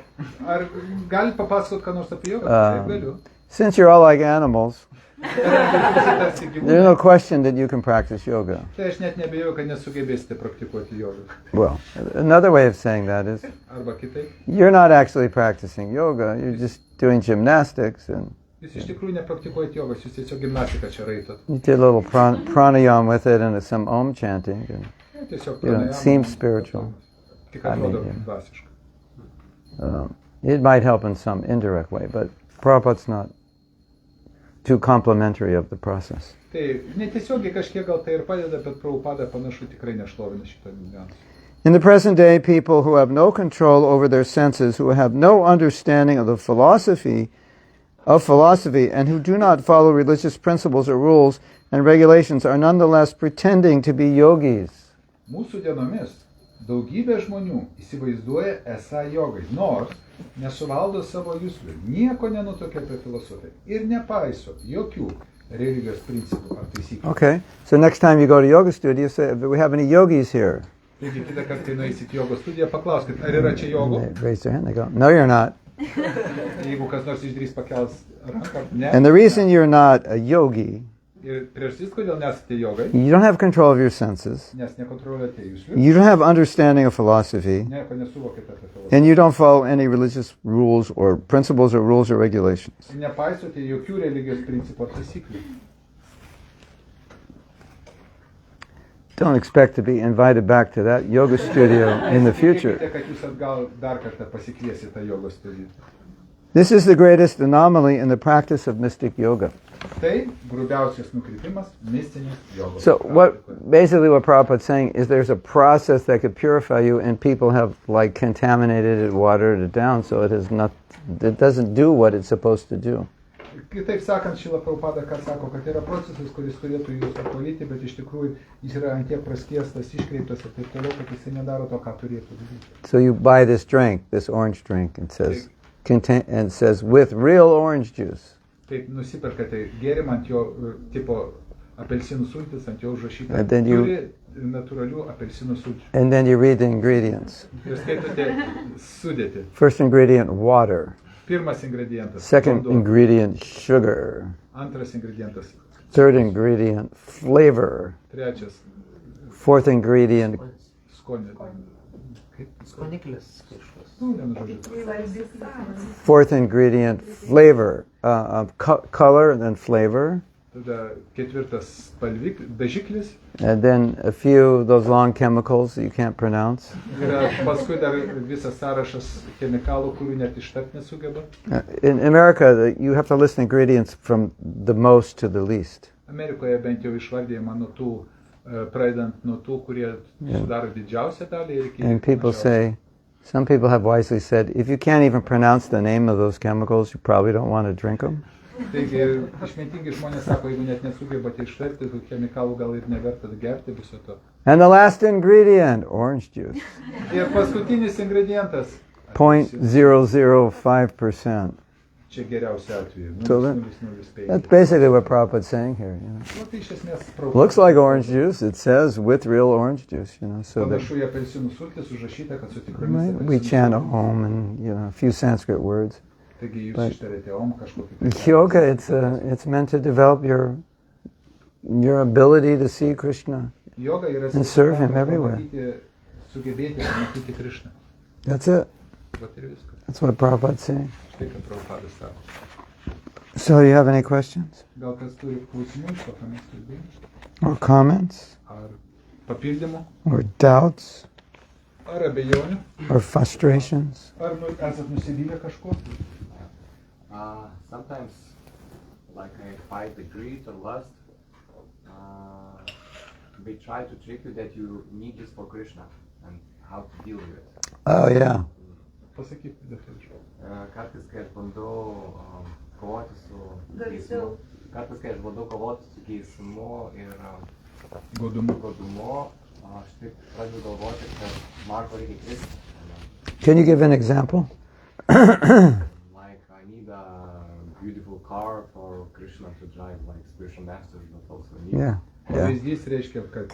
Ar gali papasakot ką nors apie jogą? Taip galiu. Since you're all like animals, there's no question that you can practice yoga. Tai aš net nebejoju, kad nesugebėsite praktikuoti jogą. Well, another way of saying that is, Arba kitaip. you're not actually practicing yoga, you're just doing gymnastics and Jūs iš tikrųjų nepraktikuojate jogos, jūs tiesiog gimnastiką čia raitot. you did a little pranayama with it and some om chanting. And Tiesiog you know, it seems spiritual. Tik atrodo I mean, dvasiška. It might help in some indirect way, but Prabhupada's not too complimentary of the process. Tai netiesiogiai kažkiek gal tai ir padeda, bet Prabhupada panašu tikrai nešlovina šitą niuansą. In the present day, people who have no control over their senses, who have no understanding of the philosophy of philosophy and who do not follow religious principles or rules and regulations are nonetheless pretending to be yogis. Mūsų dienomis daugybė žmonių įsivaizduoja esą jogai, nors nesuvaldo savo juslių, nieko nenutuokia apie filosofiją ir nepaiso jokių religijos principų ar taisyklių. Okay, so next time you go to yoga studio, say, do we have any yogis here? Taigi, kitą kartą, kai nueisit į jogos studiją, paklauskit, ar yra čia jogų? They raise their hand, they go, no, you're not. Jeigu kas nors išdrįs pakels ranką, ne. And the reason you're not a yogi, Ir priežastis, kodėl nesate jogai, you don't have control of your senses, nes nekontroliuojate juslių, you don't have understanding of philosophy, nieko nesuvokite apie filosofiją. and you don't follow any religious rules or principles or rules or regulations. Nepaisote jokių religijos principų ar taisyklių. Don't expect to be invited back to that yoga studio in the future. Nesitikėkite, kad jūs atgal dar kartą pasikviesite tą jogos studiją. This is the greatest anomaly in the practice of mystic yoga. Tai grubiausias nukrypimas mistinis jogos. So basically what Prabhupada's saying is there's a process that could purify you and people have like contaminated it, watered it down, so it doesn't do what it's supposed to do. Kitaip sakant, Šrila Prabhupada ką sako, kad yra procesas, kuris turėtų jūs apvalyti, bet iš tikrųjų jis yra ant tiek praskiestas, iškreiptas ir taip toliau, kad jis nedaro to, ką turėtų daryti. So you buy this drink, this orange drink, and it says with real orange juice. Taip nusiperkate gėrimą ant jo tipo apelsinų sultis, ant jo užrašyta, And then you- turi natūralių apelsinų sulčių. And then you read the ingredients. Ir skaitote sudėtį. First ingredient, water. Pirmas ingredientas. Second vanduo. ingredient, sugar. Antras ingredientas. Third ingredient, flavor. Trečias. Fourth ingredient, Skonį. Kaip? Skoniklis kažkas. Nu, vienu žodžiu. fourth ingredient, flavor. Color and then flavor. Tada ketvirtas dažiklis. And then a few of those long chemicals that you can't pronounce. Yra paskui dar visas sąrašas chemikalų, kurių net ištart nesugeba. In America, you have to list ingredients from the most to the least. Amerikoje bent jau išvardėjama nuo tų, pradedant nuo tų, kurie sudaro didžiausią dalį ir iki And people mažiausių. say, some people have wisely said, if you can't even pronounce the name of those chemicals, you probably don't want to drink them. Taigi, išmintingi žmonės sako, jeigu net nesugebate ištarti tų chemikalų, gal ir neverta gerti viso to. And the last ingredient, orange juice. Ir paskutinis ingredientas. 0.005%. Čia geriausia atveju. So 0,005. That's basically what Prabhupada's saying here. You know. Nu, tai iš esmės Looks like orange juice. It says with real orange juice. You know, so that Panašu į apelsinų sultis užrašyta, kad su tikromis right, we apelsinų chant sultimis. Om and a few Sanskrit words. Taigi jūs but- ištarėte om kažkokį. Yoga, it's meant to develop your ability to see Krishna. Yoga yra And serve him everywhere. Sugebėti pamatyti Krišną. That's it. Vat ir viskas. That's what Prabhupada's saying. Štai ką Prabhupada sako. So, you have any questions Gal kas turi klausimų iš to, ką mes kalbėjome? or comments Ar papildymų? or doubts Ar abejonių? or frustrations? Ar esat nusivylę kažkuo? Sometimes, like I fight the greed or lust, they try to trick you that you need this for Krishna and how to deal with it. Oh, yeah. Pasakyk, detaliau. Kartais, kai aš bandau kovoti su geismu, ir godumu, aš taip pradedu galvoti, kad Marko reikia kristi. Can you give an example? Like I need a beautiful car for Krishna to drive, like spiritual masters, but also need. Yeah. Yeah. Pavyzdys reiškia, kad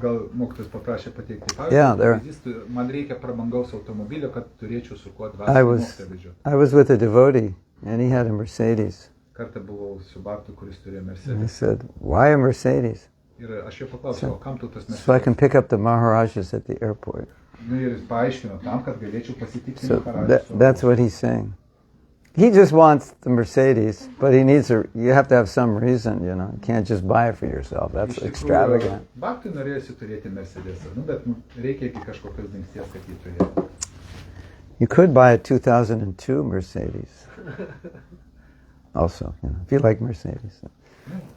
gal mokytojas paprašė pateikti Yeah, pavyzdį. there- Pavyzdys, man reikia prabangaus automobilio, kad turėčiau su kuo I dvasinį was mokytoją vežioti. I was with a devotee, and he had a Mercedes. Kartą buvau su Bartu, kuris turėjo And I Mercedes. said, why a Mercedes? Ir aš jo paklausiau, o kam tu tas So I can Mercedes? pick up the Maharajas at the airport. Nu, ir jis paaiškino tam, kad galėčiau So pasitikrinti karalių. that's what he's saying. He just wants the Mercedes, but he needs you have to have some reason, you know. You can't just buy it for yourself. That's extravagant. Baktui norėjusi turėti Mercedesą, nu, bet reikia iki kažkokios dingsties, kad jį turėtų. You could buy a 2002 Mercedes. Also, you know, if you like Mercedes.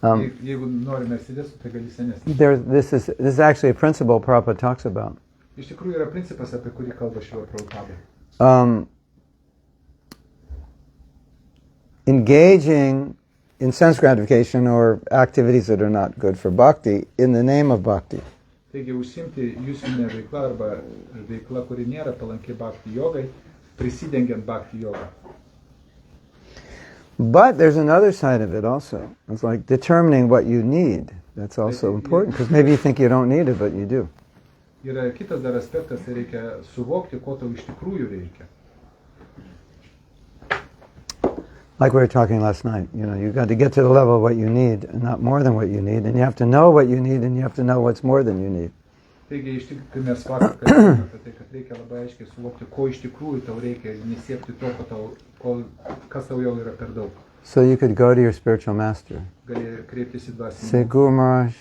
Jeigu nori Mercedesų, tai gali senesnį. This is actually a principle Prabhupada talks about. Iš tikrųjų yra principas, apie kurį kalba Šrila Prabhupada. engaging in sense gratification or activities that are not good for bhakti in the name of bhakti. Taigi užsimti jūsminė veikla arba veikla, kuri nėra palanki bhakti jogai, prisidengiant bhakti jogą. But there's another side of it also. It's like determining what you need. That's also important because maybe you think you don't need it, but you do. Yra kitas dar aspektas, tai reikia suvokti, ko tau iš tikrųjų reikia. Like we were talking last night, you've got to get to the level of what you need, and not more than what you need, and you have to know what you need, and you have to know what's more than you need. Taigi, iš tikrųjų, mes vakar kalbėjome apie tai, kad reikia labai aiškiai suvokti, ko iš tikrųjų tau reikia, ir nesiekti to, kas tau jau yra per daug. So you could go to your spiritual master. Gali kreiptis į dvasinį. Say, Guru Maharaj,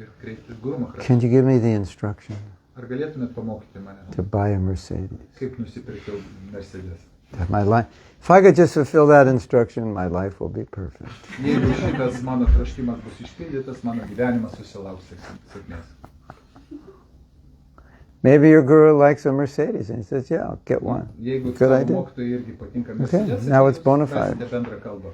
Ir kreiptis Guru Maharaj. can you give me the instruction Ar galėtumėt pamokyti mane, to buy a Mercedes? kaip nusipirkti Mercedes? That my life, if I could just fulfill that instruction, my life will be perfect. Jeigu šitas mano troškimas bus išpildytas, mano gyvenimas susilauks sėkmės. Maybe your guru likes a Mercedes, and he says, yeah, I'll get one. Jeigu Good tavo idea. mokytojai irgi patinka Okay, Mercedes, now it's bona fide. rasite bendrą kalbą.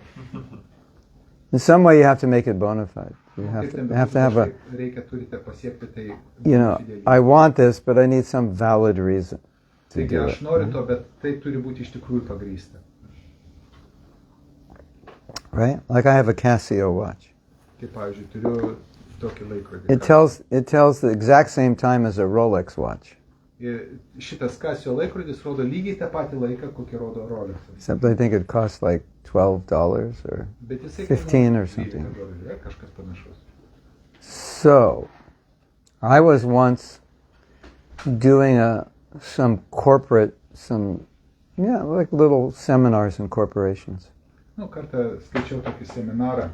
In some way, you have to make it bona fide. You have to have a, Reikia turite pasiekti tai. I want this, but I need some valid reason to Taigi do aš it. noriu to, bet tai turi būti iš tikrųjų pagrįsta. Right? Like I have a Casio watch. Kaip pavyzdžiui, turiu tokį laikrodį. It tells the exact same time as a Rolex watch. Ir šitas Casio laikrodis rodo lygiai tą patį laiką, kokį rodo Rolexas. Except I think it costs like $12 or Bet jisai 15 or kainuoja something. $12, yra kažkas panašaus. So, I was once doing some like little seminars in corporations. Kartą skaičiau tokį seminarą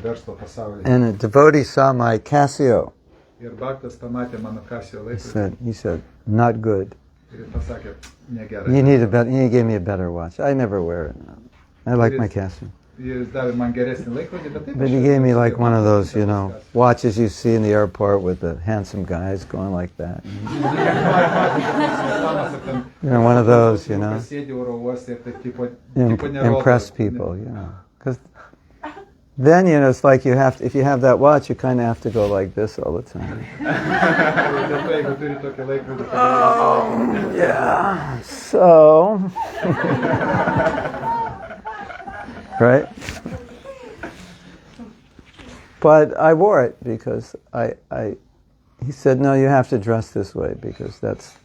verslo pasaulyje. And a devotee saw my Casio. Ir Bhaktas pamatė mano Casio laikrodį He said, not good. ir pasakė, negerai. You need to give me a better watch. I never wear it. I like my Casio. Jis davė man geresnį laikrodį, bet taip. But he gave me like one of those, watches you see in the airport with the handsome guys going like that. One of those, impress people, Because then, it's like if you have that watch, you kind of have to go like this all the time. Yeah. So, right? But I wore it because he said, no, you have to dress this way because that's,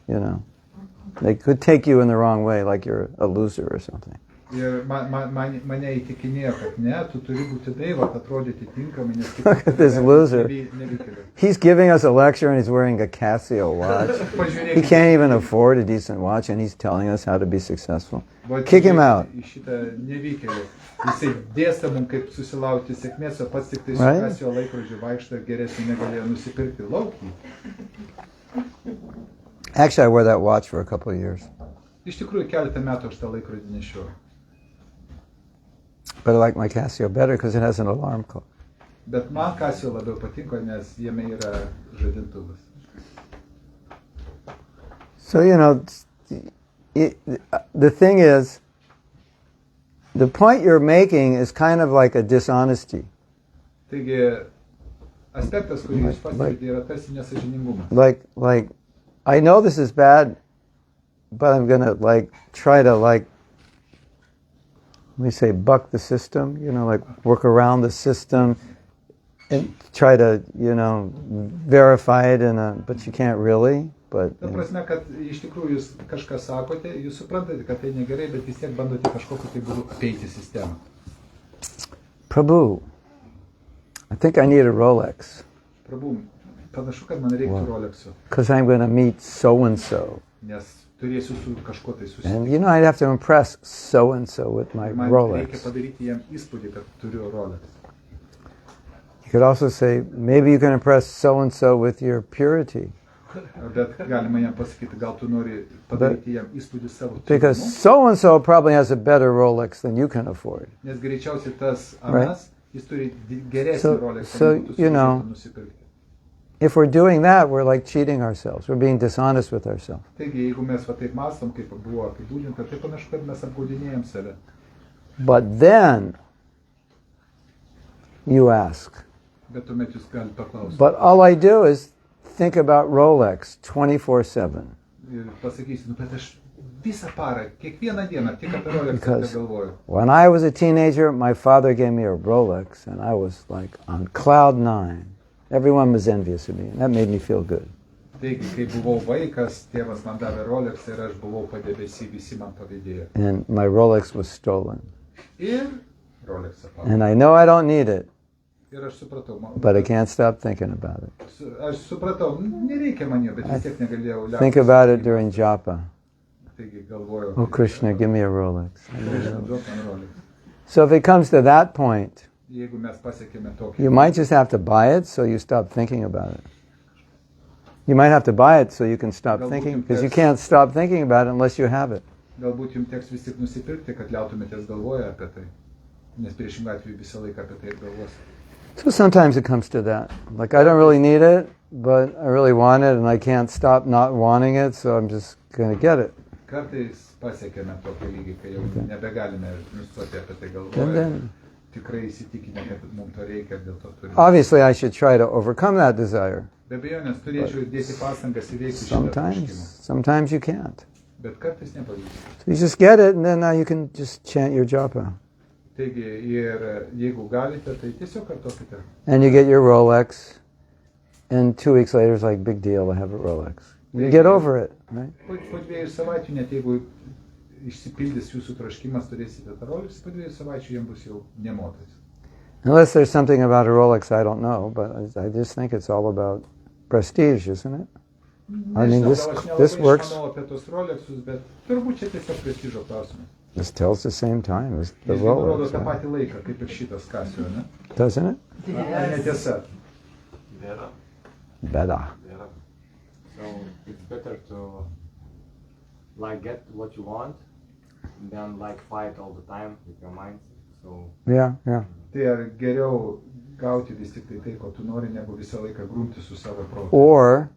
they could take you in the wrong way, like you're a loser or something. Ir mane įtikinėjo, kad ne, tu turi būti taip, atrodyti tinkamai, nes Look at this loser. nevykėliai. He's giving us a lecture and he's wearing a Casio watch. He can't even afford a decent watch and he's telling us how to be successful. Kick him out. Į šitą nevykėlį. Jisai dėstė mums, kaip susilaukti sėkmės, o pats tik tai su Right? Casio laikrodžiu vaikšto ir geresnį negalėjo nusipirkti laukį. Actually, I wore that watch for a couple of years. Iš tikrųjų, keletą metų aš tą laikrodį nešiau. But I like my Casio better because it has an alarm clock. Bet man Casio labiau patiko, nes jame yra žadintuvas. So, the thing is, the point you're making is kind of like a dishonesty. Taigi, aspektas, kurį jūs pastebite, yra tarsi nesąžiningumas. Like, I know this is bad, but I'm going to try to we say buck the system, work around the system and try to, verify it but you can't really. But Ta prasme, kad iš tikrųjų jūs kažką sakote, jūs suprantate, kad tai negerai, bet vis tiek bandote kažkokiu tai būdu apeiti sistemą. Prabhu, I think I need a Rolex. Prabhu, panašu, kad man reiktų Rolexų, Because I'm going to meet so-and-so. nes turėsiu su kažkuo tai And susitikti. I'd have to impress so-and-so with my Man reikia Rolex. padaryti jam įspūdį, kad turiu Rolex. You could also say, maybe you can impress so-and-so with your purity. Bet galima jam pasakyti, gal tu nori padaryti jam įspūdį savo Because tyrumu, so-and-so probably has a better Rolex than you can afford. nes greičiausiai tas Right. anas, jis turi geresnį So- Rolexą, so, negu tu you know, sugebėtum nusipirkti. If we're doing that, we're like cheating ourselves. We're being dishonest with ourselves. Taigi, jeigu mes va taip mąstom, kaip buvo apibūdinta, tai panašu, kad mes apgaudinėjam save. But then you ask. Bet tuomet jūs galite paklausti. But all I do is think about Rolex 24/7. Ir pasakysiu, bet aš visą parą, kiekvieną dieną tik apie Rolexą galvoju. When I was a teenager, my father gave me a Rolex, and I was like on cloud 9. Everyone was envious of me, and that made me feel good. Taigi, kai buvau vaikas, tėvas man davė Rolexą ir aš buvau padebesy, visi man pavydėjo. And my Rolex was stolen. Ir Rolexą pavydėjo. And I know I don't need it, Ir aš supratau, but I can't stop thinking about it. Aš supratau, nereikia man jo, bet vis tiek negalėjau liautis. Think about it during japa. Taigi galvoju. Oh, Krishna, give me a Rolex. Krishna, duok man Rolex. So if it comes to that point, Jeigu mes pasiekėme tokį. you might just have to buy it so you stop thinking about it. You might have to buy it so you can stop thinking, because you can't stop thinking about it unless you have it. Galbūt jums teks vis tik nusipirkti, kad liautumėtės galvoję apie tai. Nes priešingą atveju visą laiką apie tai ir galvosite. So sometimes it comes to that. Like, I don't really need it, but I really want it, and I can't stop not wanting it, so I'm just going to get it. Kartais pasiekėme tokį lygį, kai jau nebegalime nustoti apie tai galvoję. Tikrai įsitikinę, kad mums to reikia, dėl to turime. Obviously, I should try to overcome that desire. Be abejonės turėčiau dėti pastangas įveikti šitą troškimą. Sometimes you can't. Bet kartais nepavyksta. So you just get it, and then now you can just chant your japa. Taigi, ir jeigu galite, tai tiesiog kartokite. And you get your Rolex, and 2 weeks later it's like, big deal, I have a Rolex. You get over it, right? Po 2 savaičių, net jeigu išsipildys jūsų troškimas, turėsite tą Rolex, po 2 savaičių jiems bus jau nemotais. Unless there's something about a Rolex I don't know, but I just think it's all about prestige, isn't it? I mean, this works. Apie tos Rolexus, bet turbūt čia tiesiog prestižo klausimas. This tells the same time as the Jis rodo Rolex, tą right? patį laiką, kaip ir šitas Casio, ne? Doesn't it? Ar netiesa? Nėra. Better. Nėra. So it's better to like get what you want than like fight all the time with your mind. So Yeah. Tai ar geriau gauti vis tik tai, ko tu nori, negu visą laiką grumti su savo protu. Or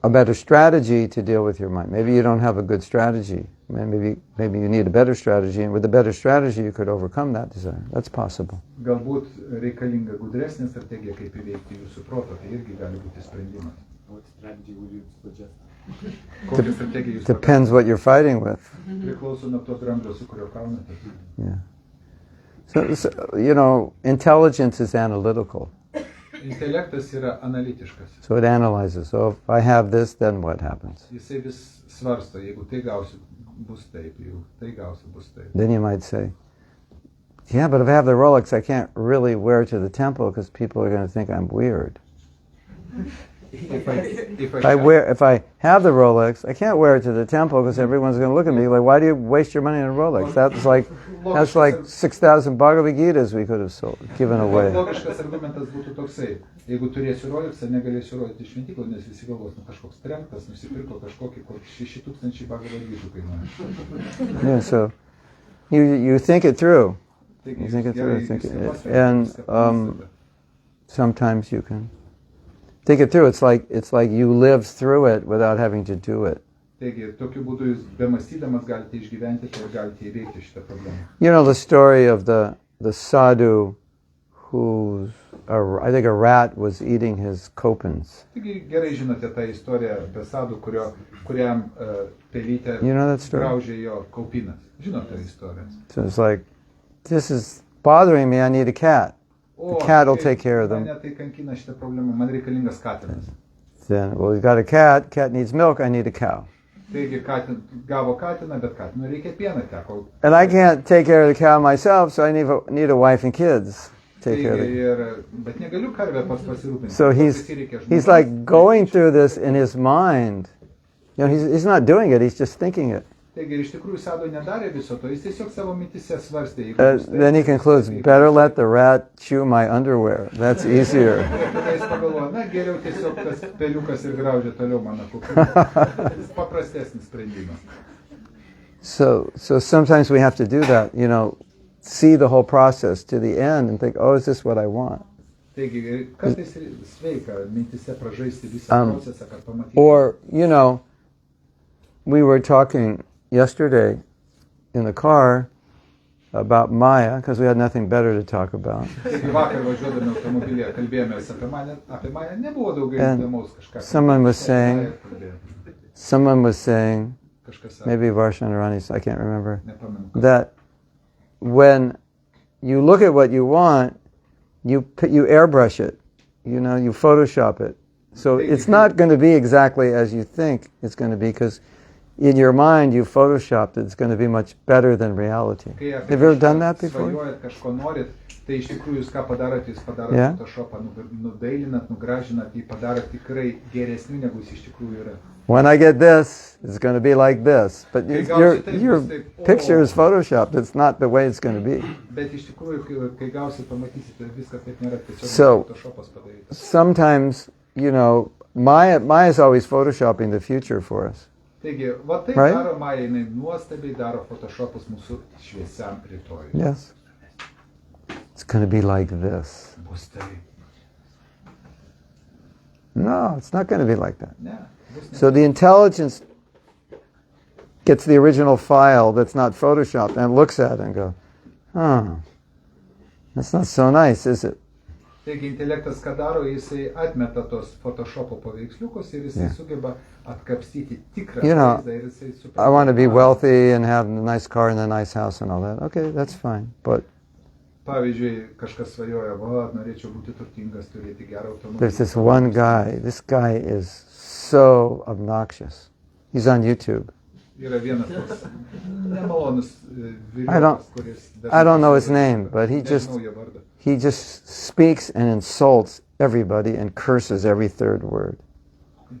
a better strategy to deal with your mind. Maybe you don't have a good strategy. Maybe you need a better strategy, and with a better strategy you could overcome that desire. That's possible. Galbūt reikalinga gudresnė strategija, kaip įveikti jūsų protą, tai irgi gali būti sprendimas. what strategy would you suggest? Kokią strategiją jūs Depends what you're fighting with. priklauso nuo to dramblio, su kurio kaunate. Yeah. So, intelligence is analytical. Intelektas yra analitiškas. So it analyzes. So if I have this, then what happens? Jisai vis svarsto, jeigu tai gausi, bus taip, jeigu tai gausi, bus taip. Then you might say, yeah, but if I have the Rolex, I can't really wear it to the temple because people are going to think I'm weird. If I have the Rolex, I can't wear it to the temple because everyone's going to look at me like, why do you waste your money on a Rolex? That's like 6,000 Bhagavad Gitas we could have given away. Logiškas argumentas būtų toksai, jeigu turėsiu Rolexą, negalėsiu rodyti šventyklą, nes visi galvos, kažkoks trenktas, nusipirko kažkokį, kur 6,000 Bhagavad Gitų kainuoja. Yeah, so you think it through. You think it through. And sometimes you can think it through. It's like you live through it without having to do it. Taigi, tokiu būdu jūs bemąstydamas galite išgyventi tai ir galite įveikti šitą problemą. You know the story of the sadhu I think a rat was eating his copins. Taigi, gerai žinote tą istoriją apie sadų, kuriam pelytė graužė jo kaupinas. Žinote tą istoriją? So it's like, this is bothering me, I need a cat. The cat will take care of them. Mane tai kankina šitą problemą, man reikalingas katinas. Then, well, we've got a cat needs milk, I need a cow. Taigi, gavo katiną, bet katinui reikia pieną teko. And I can't take care of the cow myself, so I need a wife and kids. Take care of it. Bet negaliu karvę pats pasirūpinti. So he's like going through this in his mind. You know, he's not doing it, he's just thinking it. Taigi, iš tikrųjų, Sado nedarė viso to, jis tiesiog savo mintise svarstė. Then he concludes, better let the rat chew my underwear. That's easier. Tada jis pagalvoja, na, geriau tiesiog tas peliukas ir graužia toliau mano kaupiną. Paprastesnis sprendimas. So sometimes we have to do that, see the whole process to the end and think, oh, is this what I want? Taigi, kartais sveika mintise pražaisti visą procesą, kad pamatytų. Or, we were talking yesterday in the car about Maya, because we had nothing better to talk about. Taigi vakar važiuodami automobilyje kalbėjomės apie Mają, nebuvo daugiau And įdomaus kažką. someone was saying, Kažkas sakė, maybe Varshan or Anis, I can't remember, nepamenu. that when you look at what you want, you airbrush it, you Photoshop it. So it's not going to be exactly as you think it's going to be, because in your mind you photoshopped it. It's going to be much better than reality. Have you ever done that before? Svajojat, kažko norit, tai iš tikrųjų jūs ką padarot, jūs padarot Photoshopą, nudailinat, nugražinat, jį padarot tikrai geresnių negu jis iš tikrųjų yra. When I get this, it's going to be like this. But your picture is photoshopped. It's not the way it's going to be. Bet iš tikrųjų, kai gausit, pamatysite, viskas taip nėra, tiesiog So, Photoshopas padarytas. sometimes, Maya is always photoshopping the future for us. Taigi, va taip Right? daro Maja, jinai nuostabiai daro Photoshopus mūsų šviesiam rytojui. Yes. It's going to be like this. Bus taip. No, it's not going to be like that. Ne, bus ne. So the intelligence gets the original file that's not photoshopped and looks at it and goes, that's not so nice, is it? Taigi intelektas ką daro, jisai atmeta tos Photoshopo paveiksliukus ir jisai sugeba atkapstyti tikrą vaizdą ir jisai supranta. I want to be wealthy and have a nice car and a nice house and all that. Okay, that's fine. But Pavyzdžiui, kažkas svajoja, norėčiau būti turtingas, turėti gerą automobilį. there's this one guy. This guy is so obnoxious. He's on YouTube. Yra vienas toks nemalonus vyriukas, kuris... I don't know his name, but he nežinau jo vardą. speaks and insults everybody and curses every third word.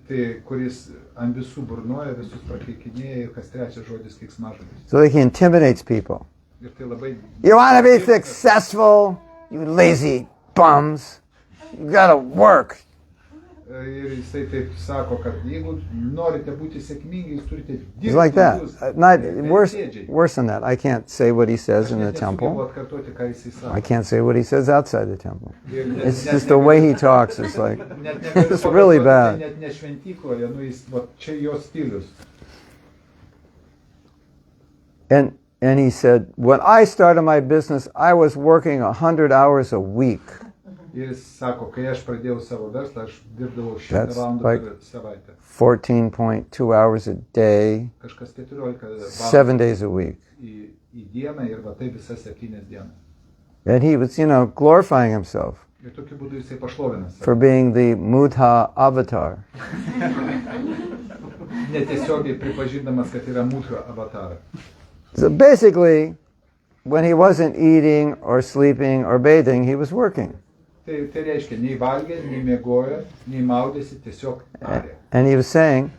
Tai, kuris ant visų burnoja, visus prakeikinėja ir kas trečias žodis keiksmažodis. So he intimidates people. Ir tai labai... You want to be successful, you lazy bums. You got to work. Ir jisai taip sako, kad jeigu norite būti sėkmingi, jūs turite dirbti. He's like that. Not Sėdžiai. worse than that. I can't say what he says in the Aš net temple. nesugebu atkartoti, ką jisai sako. I can't say what he says outside the temple. Ir net- It's net just the way he talks. It's like, it's really bad. Net ne šventykloje, jis, va, čia jo stilius. And he said, when I started my business, I was working 100 hours a week. Ir jis sako, kai aš pradėjau savo verslą, aš dirbdavau 100 That's valandų like- per savaitę. 14.2 hours a day, Kažkas 14 valandų 7 days a week. į dieną ir va taip visas 7 dienas. And he was, glorifying himself Ir tokiu būdu jisai pašlovina for save. being the Mudha avatar. Netiesiogiai pripažindamas, kad yra Mudha avatarą. So basically, when he wasn't eating or sleeping or bathing, he was working. Tai reiškia, nei valgė, nei miegojo, nei maudėsi, tiesiog darė. And he was saying,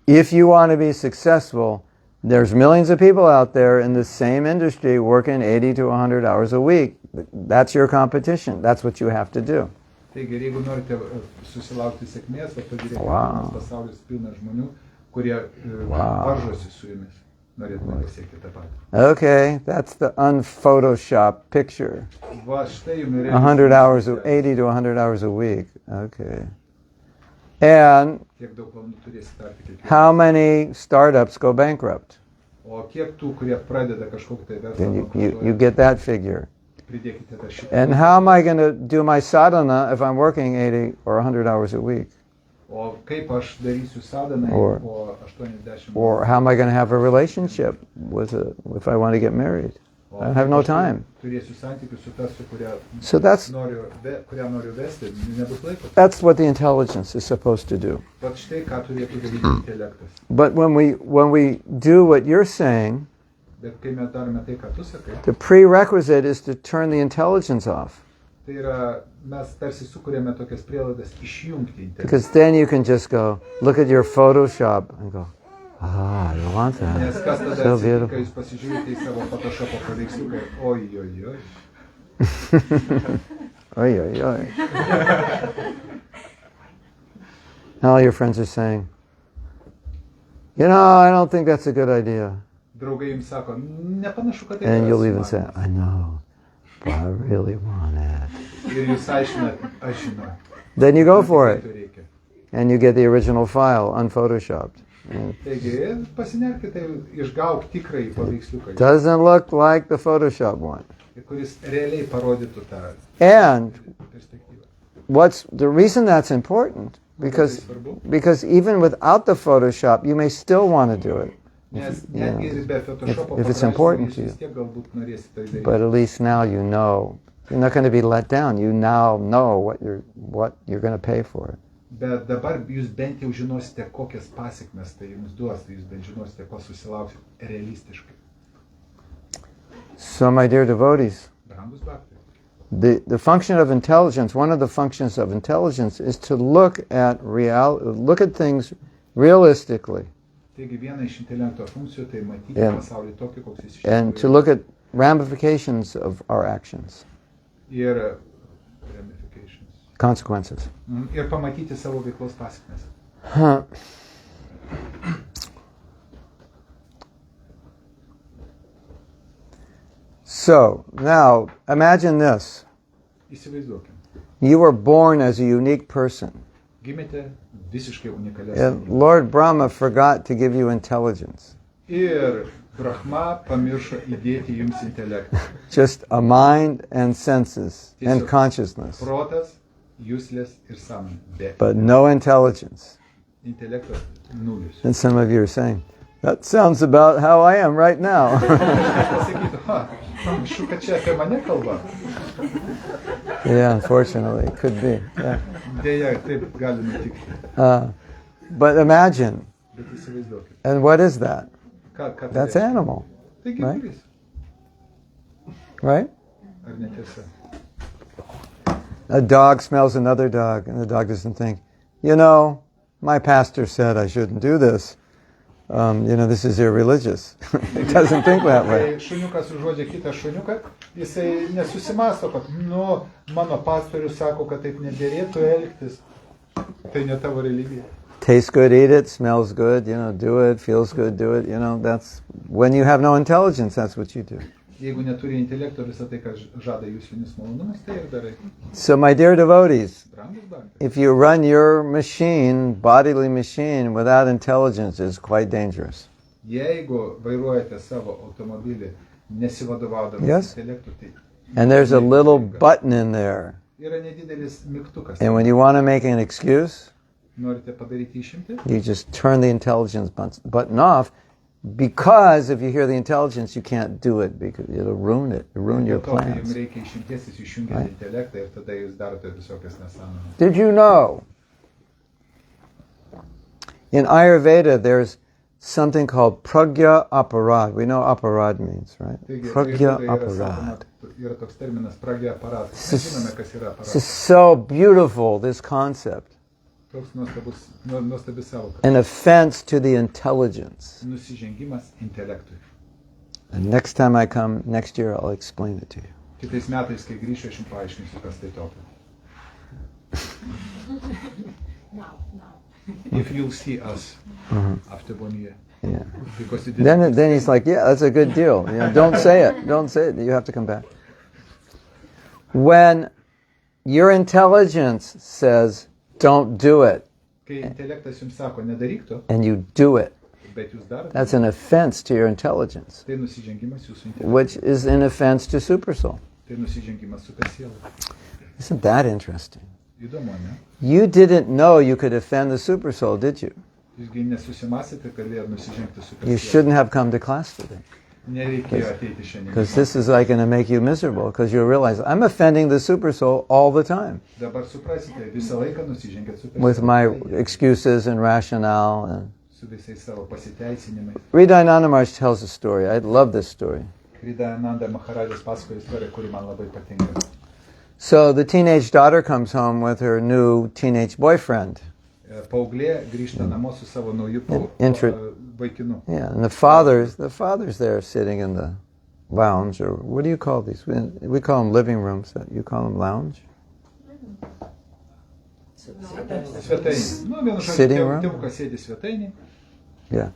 if you want to be successful, there's millions of people out there in the same industry working 80 to 100 hours a week. That's your competition. That's what you have to do. Taigi, ir jeigu norite susilaukti sėkmės, pažiūrėkite, Wow. pasaulis pilnas žmonių, kurie Wow. varžosi su jumis, norėtume pasiekti tą patį. Okay, that's the unphotoshopped picture. Va, štai jums yra 100 hours, 80 to 100 hours a week. Okay. And kiek daug valandų turėsite pertikėti. how many startups go bankrupt? O kiek tų, kurie pradeda kažkokį tai verslą, Then you bankrutuoja, get that figure. pridėkite tą šitą. And how am I going to do my sadhana if I'm working 80 or 100 hours a week? O kaip aš darysiu sadhaną Or- po 80 Or how am I going to have a relationship if I want to get married? I have no time. Turėsiu santykių su tas, su kuria So that's kurią noriu vesti, nebus laiko. that's what the intelligence is supposed to do. Vat štai ką turėtų daryti intelektas. But when we do what you're saying, Bet kai mes darome tai, ką tu sakai, the prerequisite is to turn the intelligence off. tai yra, mes tarsi sukūrėme tokias prielaidas išjungti intelektą. Because then you can just go, look at your Photoshop and go, I want Nes that. kas tada So atsitinka, beautiful. kai jūs pasižiūrite į savo Photoshopo paveiksliuką, oi, oi. Oy, oy, oy. All your friends are saying, I don't think that's a good idea. Draugai jums sako, nepanašu, kad tai And yra you'll even say, sumanymas. I know, but I really want it. Ir jūs aiškinat, aš žinau. Then you go for Tikrai it. to reikia. And you get the original file, unphotoshopped. Taigi, pasinerkite, išgauk tikrąjį paveiksliuką, Doesn't look like the Photoshop one. kuris realiai parodytų tą And perspektyvą. what's the reason that's important? Because even without the Photoshop, you may still want to do it. Nes netgi ir be Photoshopo if it's paprašymų important jūs to you. vis tiek galbūt norėsite tai daryti. But at least now you know. You're not going to be let down. You now know what you're going to pay for it. Bet dabar jūs bent jau žinosite, kokias pasiekmes tai jums duos, tai jūs bent žinosite, ko susilauksit realistiškai. So, my dear devotees, Brangus bhaktai. the function of intelligence, one of the functions of intelligence is to look at things realistically. Taigi viena iš intelekto funkcijų tai matyti And- pasaulį tokį, koks jis iš And to tikrųjų look at ramifications of our actions, ir ramifications. consequences. Ir pamatyti savo veiklos pasiekmes. Huh. So, now, imagine this. Įsivaizduokim. You were born as a unique person. Gimėte visiškai unikalias. And Lord Brahma forgot to give you intelligence. Ir Brahma pamiršo įdėti jums intelektą. Just a mind and senses and Tiesiog consciousness. Protas, jūslės ir sąmonė. Be But no intelligence. intelekto nulis. And some of you are saying, that sounds about how I am right now. Pasakytų, panašu, kad čia apie mane kalba. Yeah, unfortunately, it could be. Yeah. Deja, taip gali nutikti. But imagine, Bet įsivaizduokit. and what is that? Ką tai That's reiškia? animal, Tai right? gyvulys. right? Ar netiesa? A dog smells another dog, and the dog doesn't think, you know, my pastor said I shouldn't do this. This is irreligious. It doesn't think that way. Kai šuniukas užuodžia kitą šuniuką, jisai nesusimasto, kad, mano pastorius sako, kad taip nederėtų elgtis. Tai ne tavo religija. Tastes good, eat it. Smells good, do it. Feels good, do it. That's when you have no intelligence, that's what you do. Jeigu neturi intelekto, visą tai, ką žada jūslinis malonumas, tai ir darai. So, my dear devotees, Brangus bhaktai. if you run your machine, bodily machine, without intelligence, it's quite dangerous. Jeigu vairuojate savo automobilį nesivadovaudamas Yes. intelektu, tai And there's a little button in there. yra nedidelis mygtukas. And when you want to make an excuse, Norite padaryti išimtį? you just turn the intelligence button off, because if you hear the intelligence, you can't do it, because it'll ruin it, ruin your Dėl to, kai jums plans. reikia išimties, jūs išjungiate intelektą ir tada jūs darote visokias nesąmonės. Did you know? In Ayurveda, there's something called pragya aparad. We know aparad means, right? Taigi, Pragya Ayurvedoje yra aparad. sakoma, yra toks terminas pragya aparatas. This Mes is- žinome, kas yra This is aparatas. so beautiful, this concept. Toks nuostabi savoka. An offense to the intelligence. Nusižengimas intelektui. And next time I come, next year, I'll explain it to you. Kitais metais, kai grįšiu, aš jums paaiškinsiu, kas tai tokio. Now. If you'll see us after 1 year. Yeah. Because it didn't. Then he's like, yeah, that's a good deal. Don't say it. Don't say it. You have to come back. When your intelligence says, don't do it, Kai intelektas jums sako, nedaryk to, and you do it, bet jūs darote, that's an offense to your intelligence, tai nusižengimas jūsų intelektui. which is an offense to supersoul. Tai nusižengimas super sielai. Isn't that interesting? Įdomu, ne? You didn't know you could offend the supersoul, did you? Jūsgi nesusimąsite, galėjo nusižengti super You sielai. shouldn't have come to class today. Nereikėjo ateiti šiandien. Because this is like going to make you miserable, because you'll realize I'm offending the supersoul all the time Dabar suprasite, visą laiką nusižengėt super with my sielai. excuses and rationale. And Su visais savo pasiteisinimais. Hridayananda Maharaj tells a story. I love this story. Hridayananda Maharadžas pasakoja istoriją, kuri man labai patinka. So the teenage daughter comes home with her new teenage boyfriend. Paauglė grįžta namo su savo nauju vaikinu. Yeah, and the father's there sitting in the lounge, or what do you call these? We call them living rooms. You call them lounge? Svetainė. Vienu Sitting žodžiu, room? tėvukas sėdi svetainė. Yeah.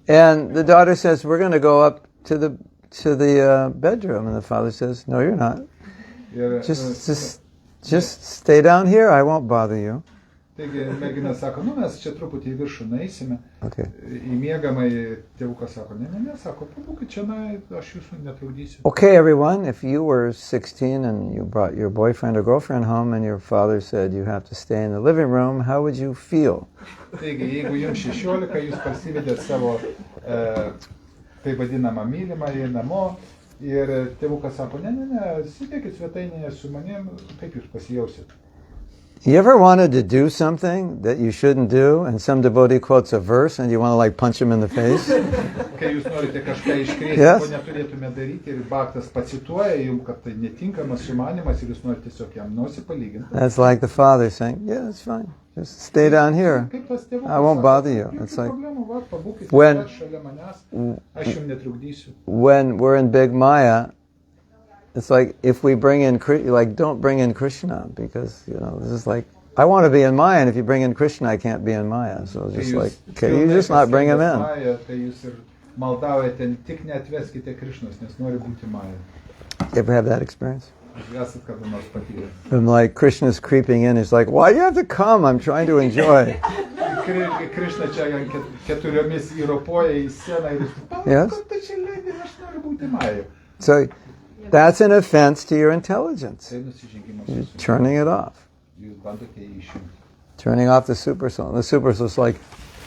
And the daughter says, "We're going to go up to the bedroom," and the father says, "No, you're not. Ir Just stay down here. I won't bother you." Taigi mergina sako, mes čia truputį į viršų naisime, Okay. į miegamąjį. Tėvukas sako, ne, sako, pabūkit čia, aš jūsų netrukdysiu. Okay, everyone, if you were 16 and you brought your boyfriend or girlfriend home and your father said you have to stay in the living room, how would you feel? Taigi, jeigu jums 16, jūs parsivedėt savo tai vadinamą mylimąjį namo ir tėvukas sako, ne, sėdėkit svetainėje su manim, kaip jūs pasijausit? You ever wanted to do something that you shouldn't do and some devotee quotes a verse and you want to like punch him in the face? Kai jūs norite kažką iškrėsti, Yes. ko neturėtume daryti ir baktas pacituoja jums, kad tai netinkamas sumanimas ir jūs norite tiesiog jam nosį palyginti. That's like the father saying, yeah, it's fine. Just stay down here. Kaip tas tėvukas I won't sako, bother you. jokių It's like problemų, pabūkit when- šalia manęs, aš jums netrukdysiu. when we're in Big Maya, it's like if we bring in, like don't bring in Krishna because, this is like, I want to be in Maya and if you bring in Krishna, I can't be in Maya. So just like, okay, you just not bring him in. Tai jūs ir maldaujate, tik neatveskite Krišnos, nes nori būti Maja. You ever have that experience? Jūs esat kada nors patyrę. And like Krishna's creeping in, he's like, why do you have to come? I'm trying to enjoy. Krišna čia ant keturiomis įropoja į sceną ir jūs, Yes. kad tai čia leidė, aš noriu būti Maja. So that's an offense to your intelligence. Tai nusižengimas You're jūsų. turning it off. Jūs bandote jį išjungti. Turning off the super soul. And the super soul's like,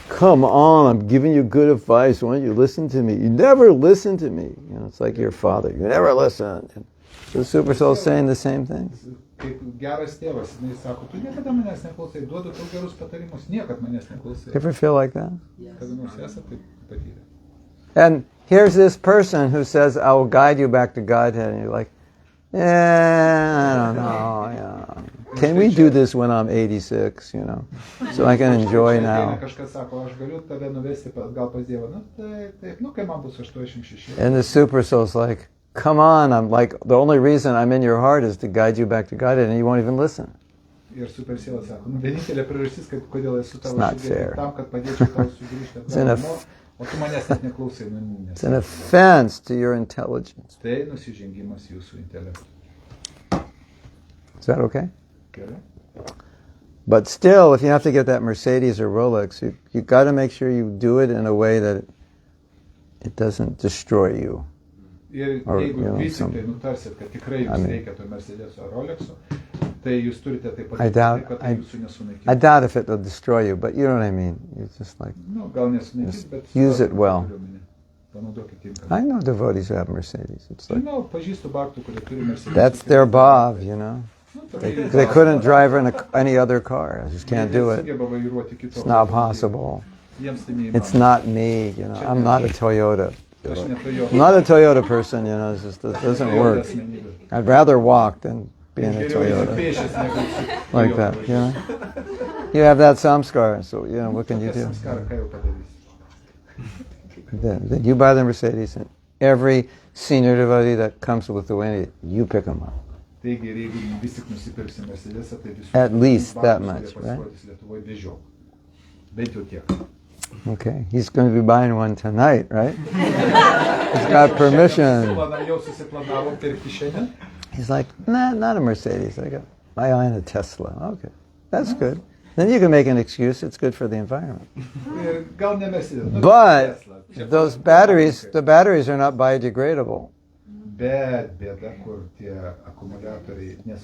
come on, I'm giving you good advice. Why don't you listen to me? You never listen to me. It's like your father. You never listen. So the super soul's saying the same thing. Kaip geras tėvas, jis sako, tu niekada manęs neklausai, duodu tau gerus patarimus, niekad manęs neklausai. You ever feel like that? Kada nors esat taip patyrę. And here's this person who says, I will guide you back to Godhead. And you're like, I don't know. Yeah. Can we do this when I'm 86, so I can enjoy now? Kažkas sako, aš galiu tave nuvesti gal pas Dievą. Taip, kai man bus 86. And the super soul's like, come on, I'm like, the only reason I'm in your heart is to guide you back to Godhead, and you won't even listen. Ir super siela sako, vienintelė priežastis, kodėl esu tavo not širdį, fair. tam, kad padėčiau tau sugrįžti It's an atgal, o tu manęs net neklausai. It's an offense to your intelligence. Tai nusižengimas jūsų intelektui. Is that okay? Gerai? But still, if you have to get that Mercedes or Rolex, you got to make sure you do it in a way that it doesn't destroy you. Ir jeigu vis tik tai nutarsit, kad tikrai jums reikia to Mercedeso ar Rolexo, tai jūs turite tai padaryti, kad tai jūsų nesunaikintų. I doubt if it will destroy you, but you know what I mean. It's just like, Gal nesunaikins, bet use it well. Panaudokit tinkamai. I know devotees who have Mercedes. It's like, Pažįstu baktų, kurie turi Mercedes. that's their bhav, They couldn't drive in any other car. I just can't do it. It's not possible. It's not me, I'm not a Toyota. I'm not a Toyota person, it just it doesn't work. I'd rather walk than be in a Toyota. Like that, You have that samskara, so, what can you do? Then you buy the Mercedes, and every senior devotee that comes to Lithuania, you pick them up. At least that much, right? Okay, he's going to be buying one tonight, right? He's got permission. He's like, nah, not a Mercedes. I own a Tesla. Okay, that's good. Then you can make an excuse. It's good for the environment. But those batteries, the batteries are not biodegradable.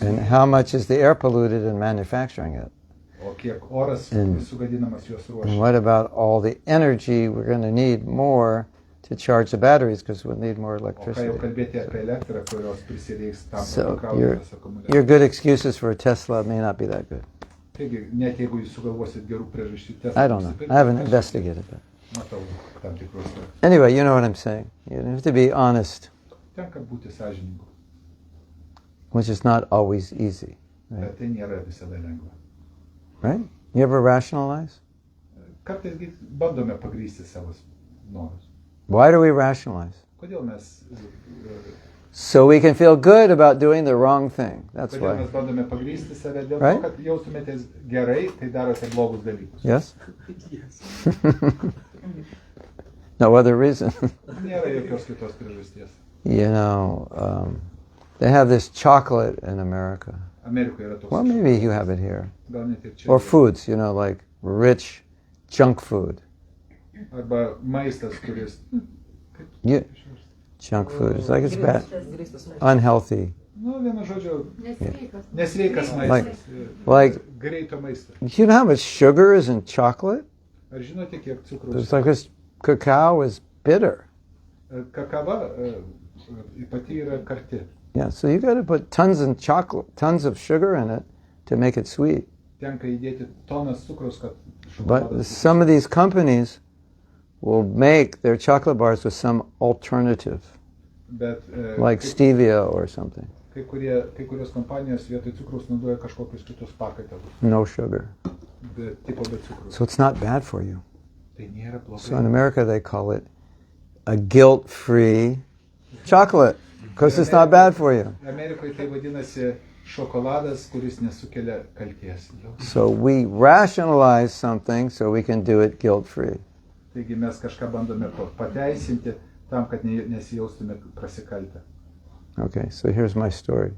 And how much is the air polluted in manufacturing it? And what about all the energy we're going to need more to charge the batteries because we'll need more electricity. So your good excuses for a Tesla may not be that good. I don't know. I haven't investigated that. Anyway, you know what I'm saying. You have to be honest, which is not always easy. Right? Right? You ever rationalize? Why do we rationalize? So we can feel good about doing the wrong thing. That's why. Right? Yes? No other reason. You know, they have this chocolate in America. Amerikoje yra toks. Well, maybe you have it here. Gal net ir čia. Or foods, like rich junk food. Arba maistas, kuris. Yeah. Junk food. It's like it's bad. Unhealthy. Nu, vienu žodžiu, Nesveikas. nesveikas maistas. Like, Greito maisto. you know how much sugar is in chocolate? Ar žinote, kiek cukraus? It's like this cacao is bitter. Kakava pati yra karti. Yeah, so you got to put tons of sugar in it to make it sweet. Tenka įdėti tonas cukraus, kad But šokoladas. some of these companies will make their chocolate bars with some alternative, Bet like stevia or something. kai kurios kompanijos vietoj cukraus naudoja kažkokius kitus pakaitalus. No sugar. Be cukraus. So it's not bad for you. Tai nėra So in blogai. America they call it a guilt-free chocolate because it's not bad for you. Amerikoje tai vadinasi šokoladas, kuris nesukelia kalties. So we rationalize something so we can do it guilt-free. Taigi mes kažką bandome pateisinti tam, kad nesijaustume prasikaltę. Okay, so here's my story.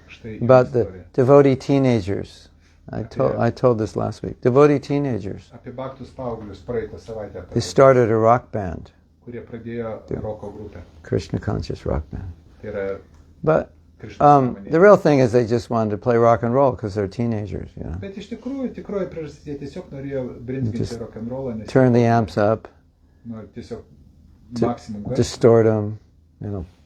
Štai About the istorija. devotee teenagers. I told this last week. Devotee teenagers. Apie baktus paauglius praeitą savaitę, They started a rock band, kurie pradėjo roko grupę. Krishna conscious rock band. Tai yra But Krišnos the real thing is they just wanted to play rock and roll because they're teenagers, Bet iš tikrųjų, tikroji priežastis, jie tiesiog norėjo brinzginti Just rock'n'rollą, nes turn the amps up, tiesiog to maksimum garsą, distort them,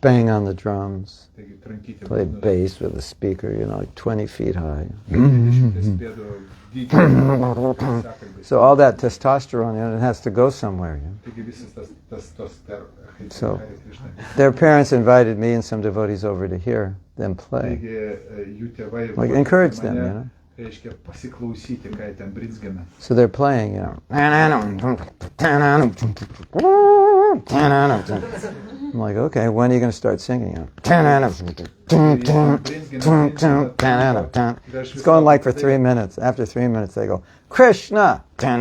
bang on the drums, taigi trankyti play būgnus, bass with a speaker, like 20 feet high. 20 pėdų dydžio sąkalbis. So all that testosterone, it has to go somewhere. Taigi visas tos So- Their parents invited me and some devotees over to hear them play. Taigi jų tėvai Like, encourage them, reiškia pasiklausyti, ką jie ten brinzgina. So they're playing, I'm like, okay, when are you going to start singing? It's going like for 3 minutes. After 3 minutes, they go, Krishna! 3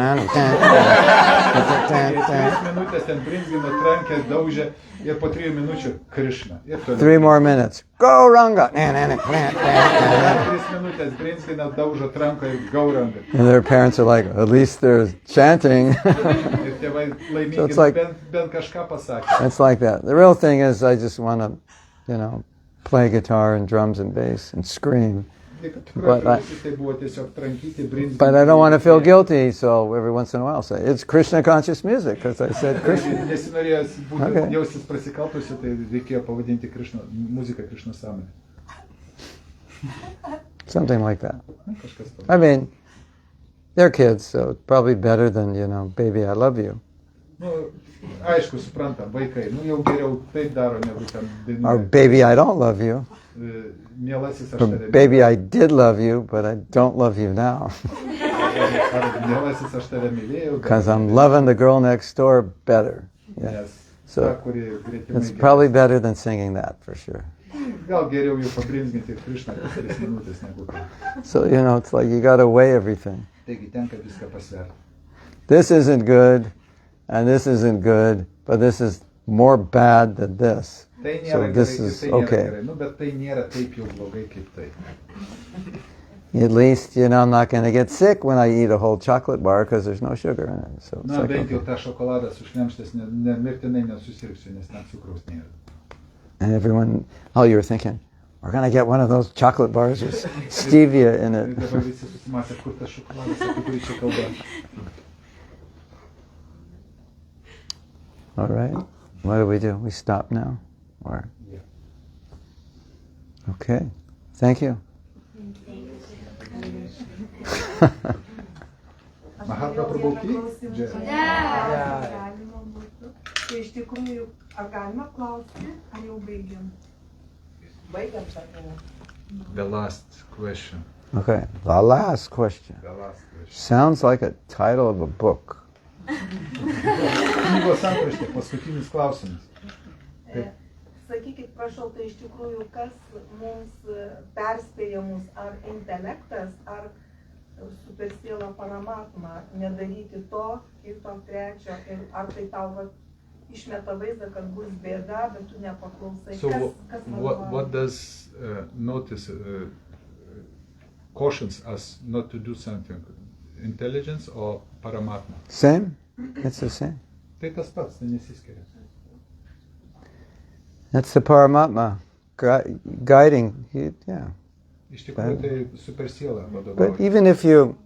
minutės ten brinzgino, trankė, daužė ir po 3 minučių Krišna. 3 more minutes. Go Ranga! 3 minutės brinzgina, daužo, tranko ir gauranga. And their parents are like, at least they're chanting. Ir tėvai laimingi, So it's like- bent kažką pasakė. It's like that. The real thing is I just want to, play guitar and drums and bass and scream. Tikrai priežastis tai buvo tiesiog trankyti, brinzginti. But I don't want to feel guilty, so every once in a while I say, it's Krishna conscious music, because I said Krishna. Nesinorėjęs būti Okay. jaustis prasikaltusi, tai reikėjo pavadinti muziką Krišnos sąmonę. Something like that. Kažkas to. I mean, they're kids, so it's probably better than, baby, I love you. Aišku, suprantam, vaikai, jau geriau taip daro, negu ten Or dainuoja. baby, I don't love you. Mielasis aš Or tave baby, I did love you, but I don't love you now. Ar mielasis aš tave mylėjau, Because I'm loving the girl next door better. Yeah. nes So, ta, kuri gretimai It's probably better than singing that, for sure. gal geriau jau pabrinzginti Krišną kas 3 minutės negu tai. So, it's like you got to weigh everything. Taigi tenka viską pasverti. This isn't good, and this isn't good, but this is more bad than this. Tai nėra So gerai, this ir is tai nėra okay. gerai. Bet tai nėra taip jau blogai kaip tai. At least, I'm not going to get sick when I eat a whole chocolate bar because there's no sugar in it. So it's Na, like, bent jau okay. tą šokoladą sušlemštęs mirtinai nesusirgsiu, nes ten cukraus nėra. And everyone, you were thinking, we're going to get one of those chocolate bars with stevia in Ir it. dabar visi susimąstė, kur tas šokoladas, apie kurį čia kalba. All right. What do? We stop now? Or? Yeah. Okay. Thank you. Mahatma Prabhu ki? Galima būtų. Tai iš tikrųjų, ar galima klausti, ar jau baigiam? Baigiam, sakau. The last question. Okay. The last question. The last question. Sounds like a title of a book. Knygos antraštė, paskutinis klausimas. Sakykit, prašau, tai iš tikrųjų, kas mums perspėja mus, ar intelektas, ar supersiela Paramatma, nedaryti to, kito, trečio, ir ar tai tau išmeta vaizdą, kad bus bėda, bet tu nepaklausai. So Kas what does notice cautions us not to do something. Intelligence or Paramatma. Same? It's the same. Tai tas pats, tai nesiskiria. That's the Paramatma guiding. Yeah. Iš tikrųjų tai super siela But vadovauja. even if you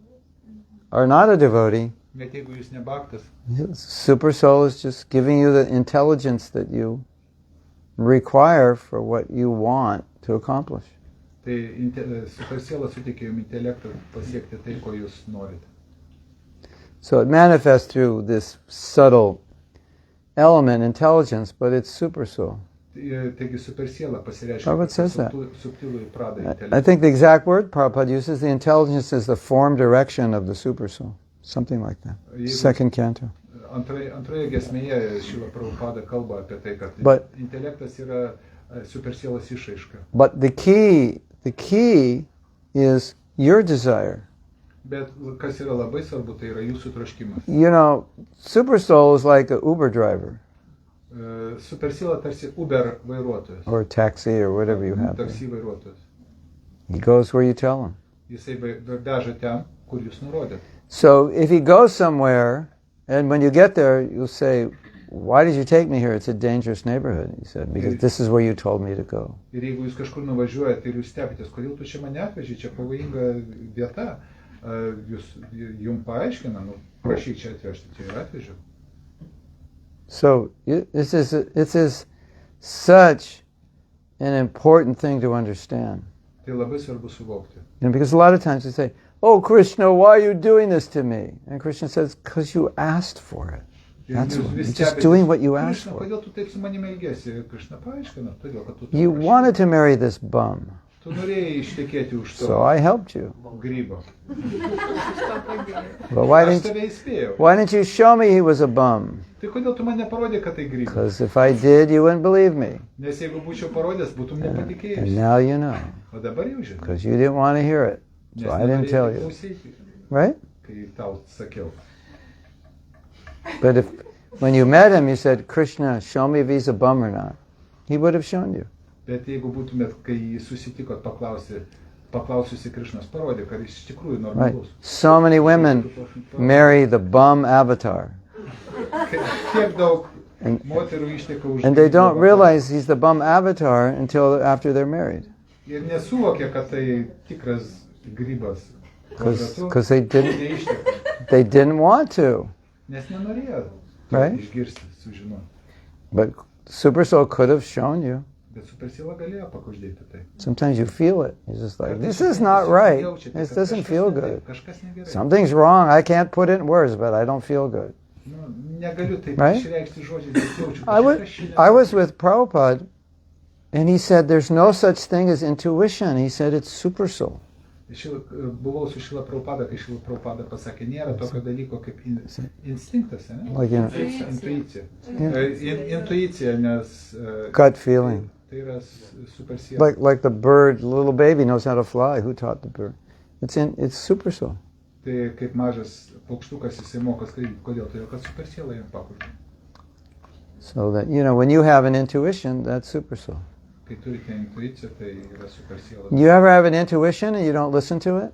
are not a devotee, Net jeigu jūs ne bhaktas, Super Soul is just giving you the intelligence that you require for what you want to accomplish. tai super siela suteikia jums intelektą pasiekti tai, ko jūs norite. So it manifests through this subtle element, intelligence, but it's Super Soul. Taigi super siela pasireiškia Prabhupada says that. subtilų į pradą I intelektą. think the exact word Prabhupada uses, the intelligence is the form direction of the Super Soul. Something like that. Second canto. Antroje giesmėje Šrila Prabhupada kalba apie tai, kad But- intelektas yra super sielos išraiška. But the key is your desire. Bet kas yra labai svarbu, tai yra jūsų troškimas. You know, Super Soul is like an Uber driver Super siela tarsi Uber vairuotojas. or a taxi or whatever you have. Taksi vairuotojas. He goes where you tell him. Jisai veža ten, kur jūs nurodėt. So if he goes somewhere, and when you get there, you'll say, "Why did you take me here? It's a dangerous neighborhood." He said, "Because this is where you told me to go." Ir jeigu jūs kažkur nuvažiuojate ir jūs stebitės, kodėl tu čia mane atveži, čia pavojinga vieta, jums paaiškina, prašyk čia atvežti, čia ir atvežiu. So this is such an important thing to understand. Tai labai svarbu suvokti. Because a lot of times we say, "Oh, Krishna, why are you doing this to me?" And Krishna says, "Because you asked for it. That's why. You're just doing what you asked Krishna, for. kodėl tu taip su manimi elgėsi? Krishna paaiškina, todėl, kad tu You wanted to marry this bum, Tu norėjai ištekėti už so to I helped you. grybą. But why Aš didn't tave įspėjau. why didn't you show me he was a bum? Tai kodėl tu man neparodė, kad tai grybas? Because if I did, you wouldn't believe me. Nes jeigu būčiau parodęs, būtum And nepatikėjęs. now you know, O dabar jau žinai. because you didn't want to hear it, Nes so I didn't tell nenorėjai you, klausyti, right? kai tau sakiau. But if when you met him, you said, "Krishna, show me if he's a bum or not," he would have shown you. Bet jeigu būtumėt, kai jį susitikot, paklausiusi Krišnos, parodė, kad jis iš tikrųjų Right? normalus. So many women marry the bum avatar, Tiek daug And- moterų išteka už and they don't grybą. realize he's the bum avatar until after they're married, Ir nesuvokia, kad tai tikras grybas. because they didn't Neišteka. want to. Nes nenorėjo Right. išgirsti, sužinoti. But Super Soul could have shown you. Bet super siela galėjo pakuždėti tai. Sometimes you feel it. You're just like, this is not right. This doesn't feel good. Kažkas negerai. Something's wrong. I can't put it in words, but I don't feel good. Nu, negaliu taip Right? išreikšti žodžiais, bet jaučiu. I was with Prabhupada, and he said, there's no such thing as intuition. He said, it's Super Soul. Buvau su Šrila Prabhupada, kai Šrila Prabhupada pasakė, nėra tokio dalyko kaip instinktas, ne? Like, you know, Intuicija. Yeah. Intuicija, nes gut feeling. tai yra super siela. Like the bird, the little baby knows how to fly. Who taught the bird? It's Super Soul. Tai kaip mažas paukštukas jisai moka skraidyti. Kodėl? Todėl, kad super siela jam pakuždė. So that, when you have an intuition, that's Super Soul. Kai turite intuiciją, tai yra super siela. You ever have an intuition and you don't listen to it?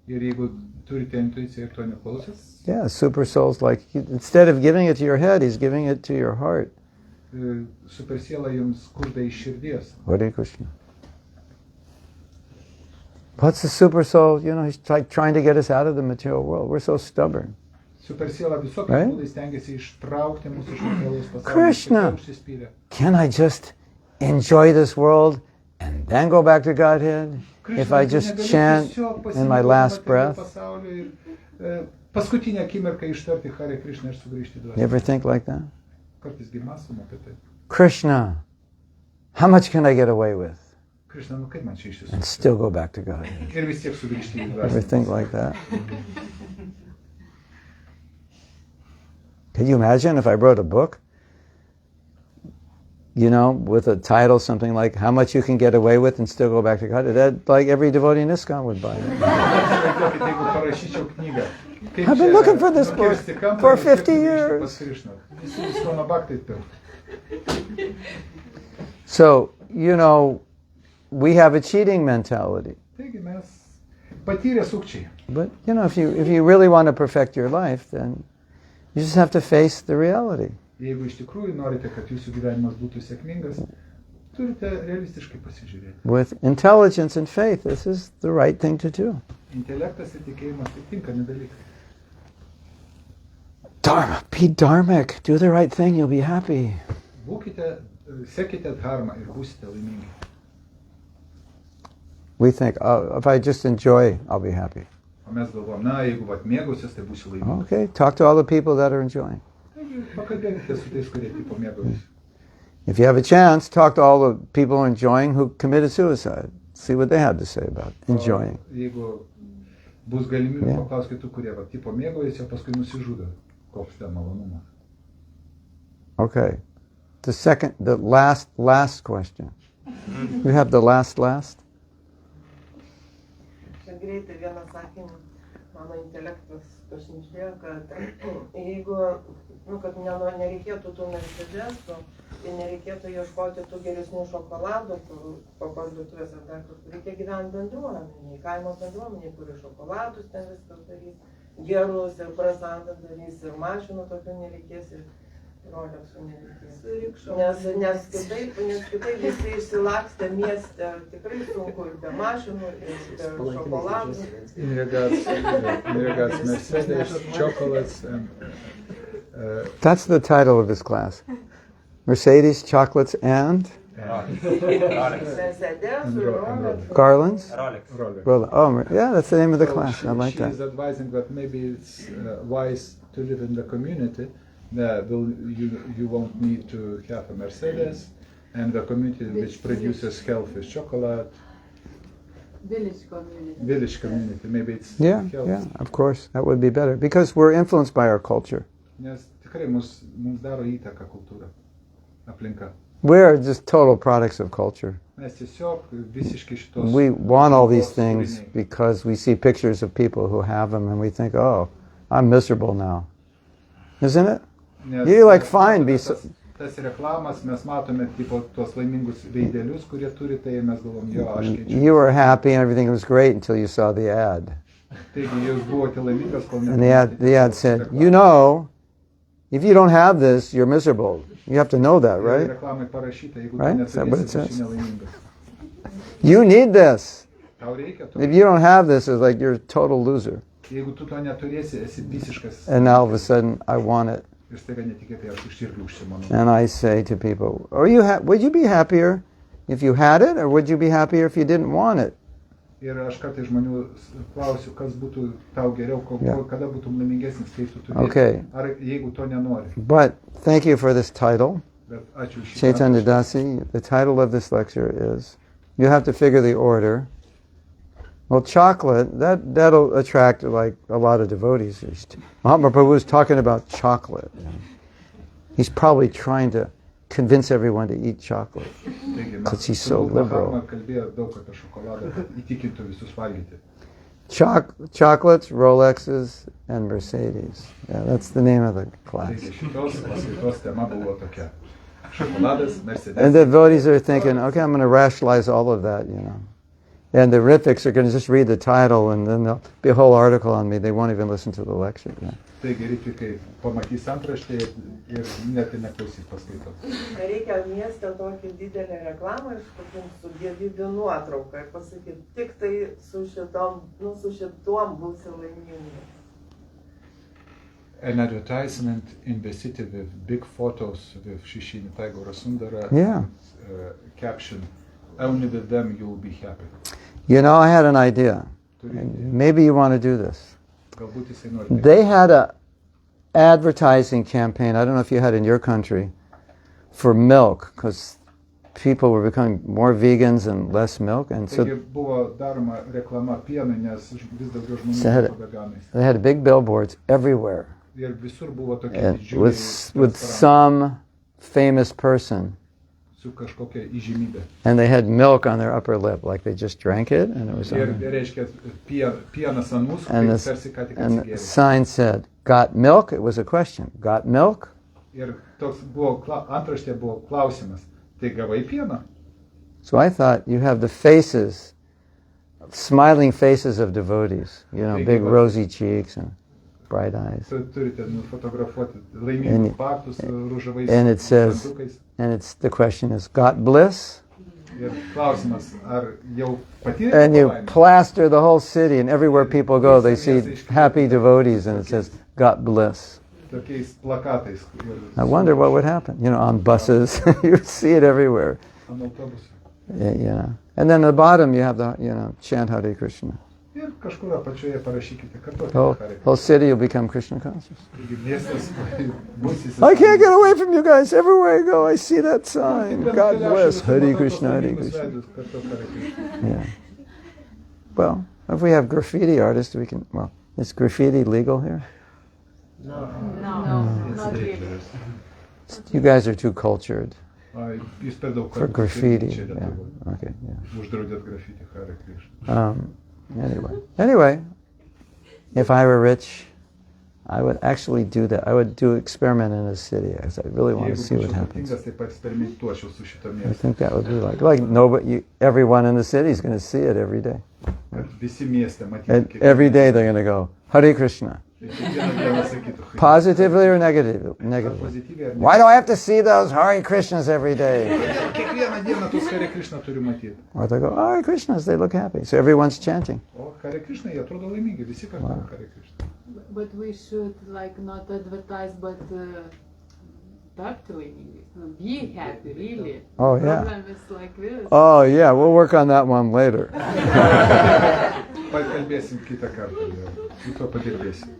Ir jeigu turite intuiciją ir to neklausot, Yeah, Super Soul's like, instead of giving it to your head, he's giving it to your heart. super siela jums kužda iš širdies. Hare Krishna. What's the Super Soul? He's like trying to get us out of the material world. We're so stubborn. Super siela visokiais Right? būdais stengiasi ištraukti mūsų iš materialaus pasaulio. Krishna. Tik užsispyrę. Can I just enjoy this world and then go back to Godhead? If I Krishna, tu just negali chant tiesiog in my pasinaudoti last materialiu breath? pasauliu ir, paskutinę akimirką ištarti Hare Krishna ir sugrįžti į You dvasią. ever think like that? Kartais gi mąstom apie tai. Krishna, how much can I get away with Krishna, nu kaip man čia and išsisukti? still go back to Godhead? Ir vis tiek sugrįžti į Ever dvasią. think like that? Can you imagine if I wrote a book, with a title something like "How Much You Can Get Away With and Still Go Back to God"? That like every devotee in ISKCON would buy it. Įsivaizduokit, jeigu parašyčiau knygą. Kaip I've been čia looking for this book nukirsti kampą for ir vis tiek 50 sugrįžti years. pas Krishną. Visi Iskono bhaktai pirktų. So, we have a cheating mentality. Taigi mes Patyrę sukčiai. But, if you really want to perfect your life, then you just have to face the reality. Jeigu iš tikrųjų norite, kad jūsų gyvenimas būtų sėkmingas, turite realistiškai pasižiūrėti. With intelligence and faith, this is the right thing to do. Intelektas ir tikėjimas tai tinkami dalykai. Dharma, be dharmic, do the right thing, you'll be happy. Sekite dharmą ir būsite laimingi. We think, oh, if I just enjoy, I'll be happy. O mes galvom, jeigu mėgausies, tai būsiu laimingas. Okay, talk to all the people that are enjoying. Pakalbėkite su tais, kurie tipo mėgausis. If you have a chance, talk to all the people enjoying who committed suicide. See what they had to say about enjoying. Jeigu bus galimybė, paklauskite tų, kurie tipo mėgaujasi, o paskui nusižudo. Koks ten malonumas. Okay. The last question. You have the last? Čia greitai vieną sakinį, mano intelektas pašnibždėjo, kad jeigu, kad nereikėtų tų Mercedesų, tai nereikėtų ieškoti tų geresnių šokoladų, po parduotuvės ar dar kur. Reikia gyventi bendruomenėje, kaimo bendruomenėje, kur šokoladus ten viskas darys, gerus ir prasantą darys, ir mašinų tokių nereikės, ir Rolexų nereikės. Nes kitaip visi išsilakstę mieste, tikrai sunku ir be mašinų, ir be šokoladų. In regards Mercedes, chocolates and... That's the title of this class. Mercedes, chocolates, and? Garlands? Rolex. Oh, yeah, that's the name of the class. I like that. She is advising that maybe it's wise to live in the community. You won't need to have a Mercedes, and the community which produces healthy chocolate. Village community. Maybe it's yeah, of course. That would be better. Because we're influenced by our culture. Nes tikrai mums daro įtaką kultūra, aplinka. We're just total products of culture. Mes tiesiog visiškai šitos... We want all these things because we see pictures of people who have them and we think, oh, I'm miserable now. Isn't it? You're like, fine, be... Tas reklamas mes matome tipo tuos laimingus veidelius, kurie turi tai, mes galvom, jo, aš keičiu. You were happy and everything was great until you saw the ad. Taigi, jūs buvote laimingas, kol and the ad said, if you don't have this, you're miserable. You have to know that, right? Right? Is that what it says? You need this. If you don't have this, it's like you're a total loser. And now all of a sudden, I want it. And I say to people, would you be happier if you had it, or would you be happier if you didn't want it? Ir aš kartais žmonių klausiu, kas būtų tau geriau, kada būtum laimingesnis, kai tu turėsi, ar jeigu to nenori. But thank you for this title. Chaitanya Dasi, the title of this lecture is, you have to figure the order. Well, chocolate, that'll attract like a lot of devotees. Mahatma Prabhu is talking about chocolate. He's probably trying to convince everyone to eat chocolate because he's so liberal. Chocolates, Rolexes, and Mercedes. Yeah, that's the name of the class. And the devotees are thinking, okay, I'm going to rationalize all of that, And the Rithviks are going to just read the title and then there'll be a whole article on me. They won't even listen to the lecture. Taigi Ritvikai pamatys antraštę ir net neklausys paskaitos. Reikia mieste tokį didelę reklamą su dievybių nuotrauką ir pasakyti, tik tai su šituom būsi laimingas. An advertisement in the city with big photos with Shishini Tagore Sundara caption, only with them you will be happy. I had an idea. Maybe you want to do this. They had an advertising campaign, I don't know if you had in your country, for milk, because people were becoming more vegans and less milk. And so they had big billboards everywhere. And with some famous person. And they had milk on their upper lip, like they just drank it, and it was on and the sign said, "Got milk?" It was a question. Got milk? So I thought you have the faces smiling faces of devotees, big rosy cheeks and bright eyes. Turite nufotografuoti laimingus baktus ružavais And it says, dantukais. and the question is, got bliss? Ir klausimas, ar jau patyrėte And you palaimą? plaster the whole city, and everywhere people go, they see happy devotees, and it says, got bliss. Tokiais plakatais. I wonder what would happen, on buses. You see it everywhere. Ant autobusų. Yeah. And then at the bottom you have the, chant Hare Krishna. Ir kažkur apačioje parašykite, kartuokite Whole, Hare whole city will become Krishna conscious. Krishna. Miestas bus I can't get away from you guys. Everywhere I go, I see that sign. God bless. Hare Krishna, Hare Krishna. Yeah. Well, if we have graffiti artists, we can. Well, is graffiti legal here? No, not really. You guys are too cultured Jūs per daug for kartų graffiti. čia Yeah. Lietuvoje. Okay. Yeah. Uždraudėt grafiti Hare Krishna. Anyway, if I were rich, I would actually do that. I would do experiment in a city, because I really want to see what happens. Jeigu būčiau turtingas, tai paeksperimentuočiau su šito I miestu. think that would be like nobody, everyone in the city is going to see it every day. Kad visi mieste And matytų. every day they're going to go, Hare Krishna. Kiekvieną dieną sakytų. Positively or negatively? Pozityviai ar ne? Why do I have to see those Hare Krishnas every day? Kodėl kiekvieną dieną tuos Hare Krishna turiu matyti? Or they go, Hare Krishnas, they look happy. So everyone's chanting. O Hare Krishna, jie atrodo laimingi, visi kartu Hare Krishna. But we should not advertise, but talk to him. Be happy, really. Oh, yeah. Problem is like this. Oh, yeah, we'll work on that one later. Pakalbėsim kitą kartą, su tuo padirbėsim.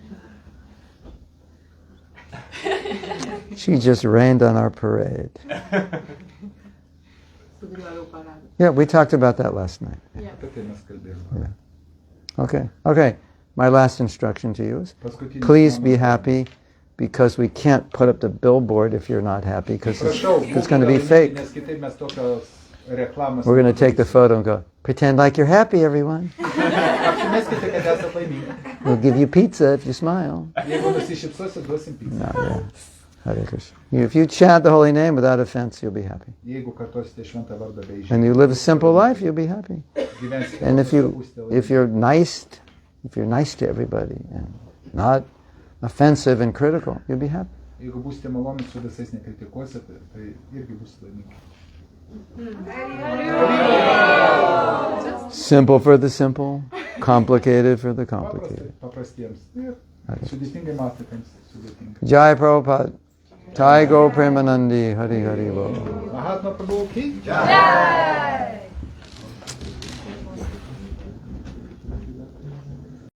She just rained on our parade. Yeah, we talked about that last night. Apie tai mes kalbėjome. Okay. My last instruction to you is, Paskutinis please be mano- happy, because we can't put up the billboard if you're not happy, because Prašau, it's going to be būkite laimingi, fake. Nes kitaip mes tokios reklamos. We're going to take the photo and go, pretend like you're happy, everyone. Apsimeskite, kad esate laimingi. We'll give you pizza if you smile. Jeigu nusišypsosit, duosim pizzą. No, yeah. Hare Krishna. If you chant the holy name without offense, you'll be happy. Jeigu kartuosite šventą vardą be And įžeidimo, you live a simple life, you'll be happy. gyvensite And if būsite laimingi. you're nice to everybody and not offensive and critical, you'll be happy. Jeigu būsite malonus su visais nekritikuosite, tai irgi būsite laimingi. Simple for the simple, complicated for the complicated. Paprastiems ir sudėtingai mąstytams sudėtingai. Jai Prabhupada. Jai Go Premanandi. Hari Hari Bol. Mahatma Prabhu ki?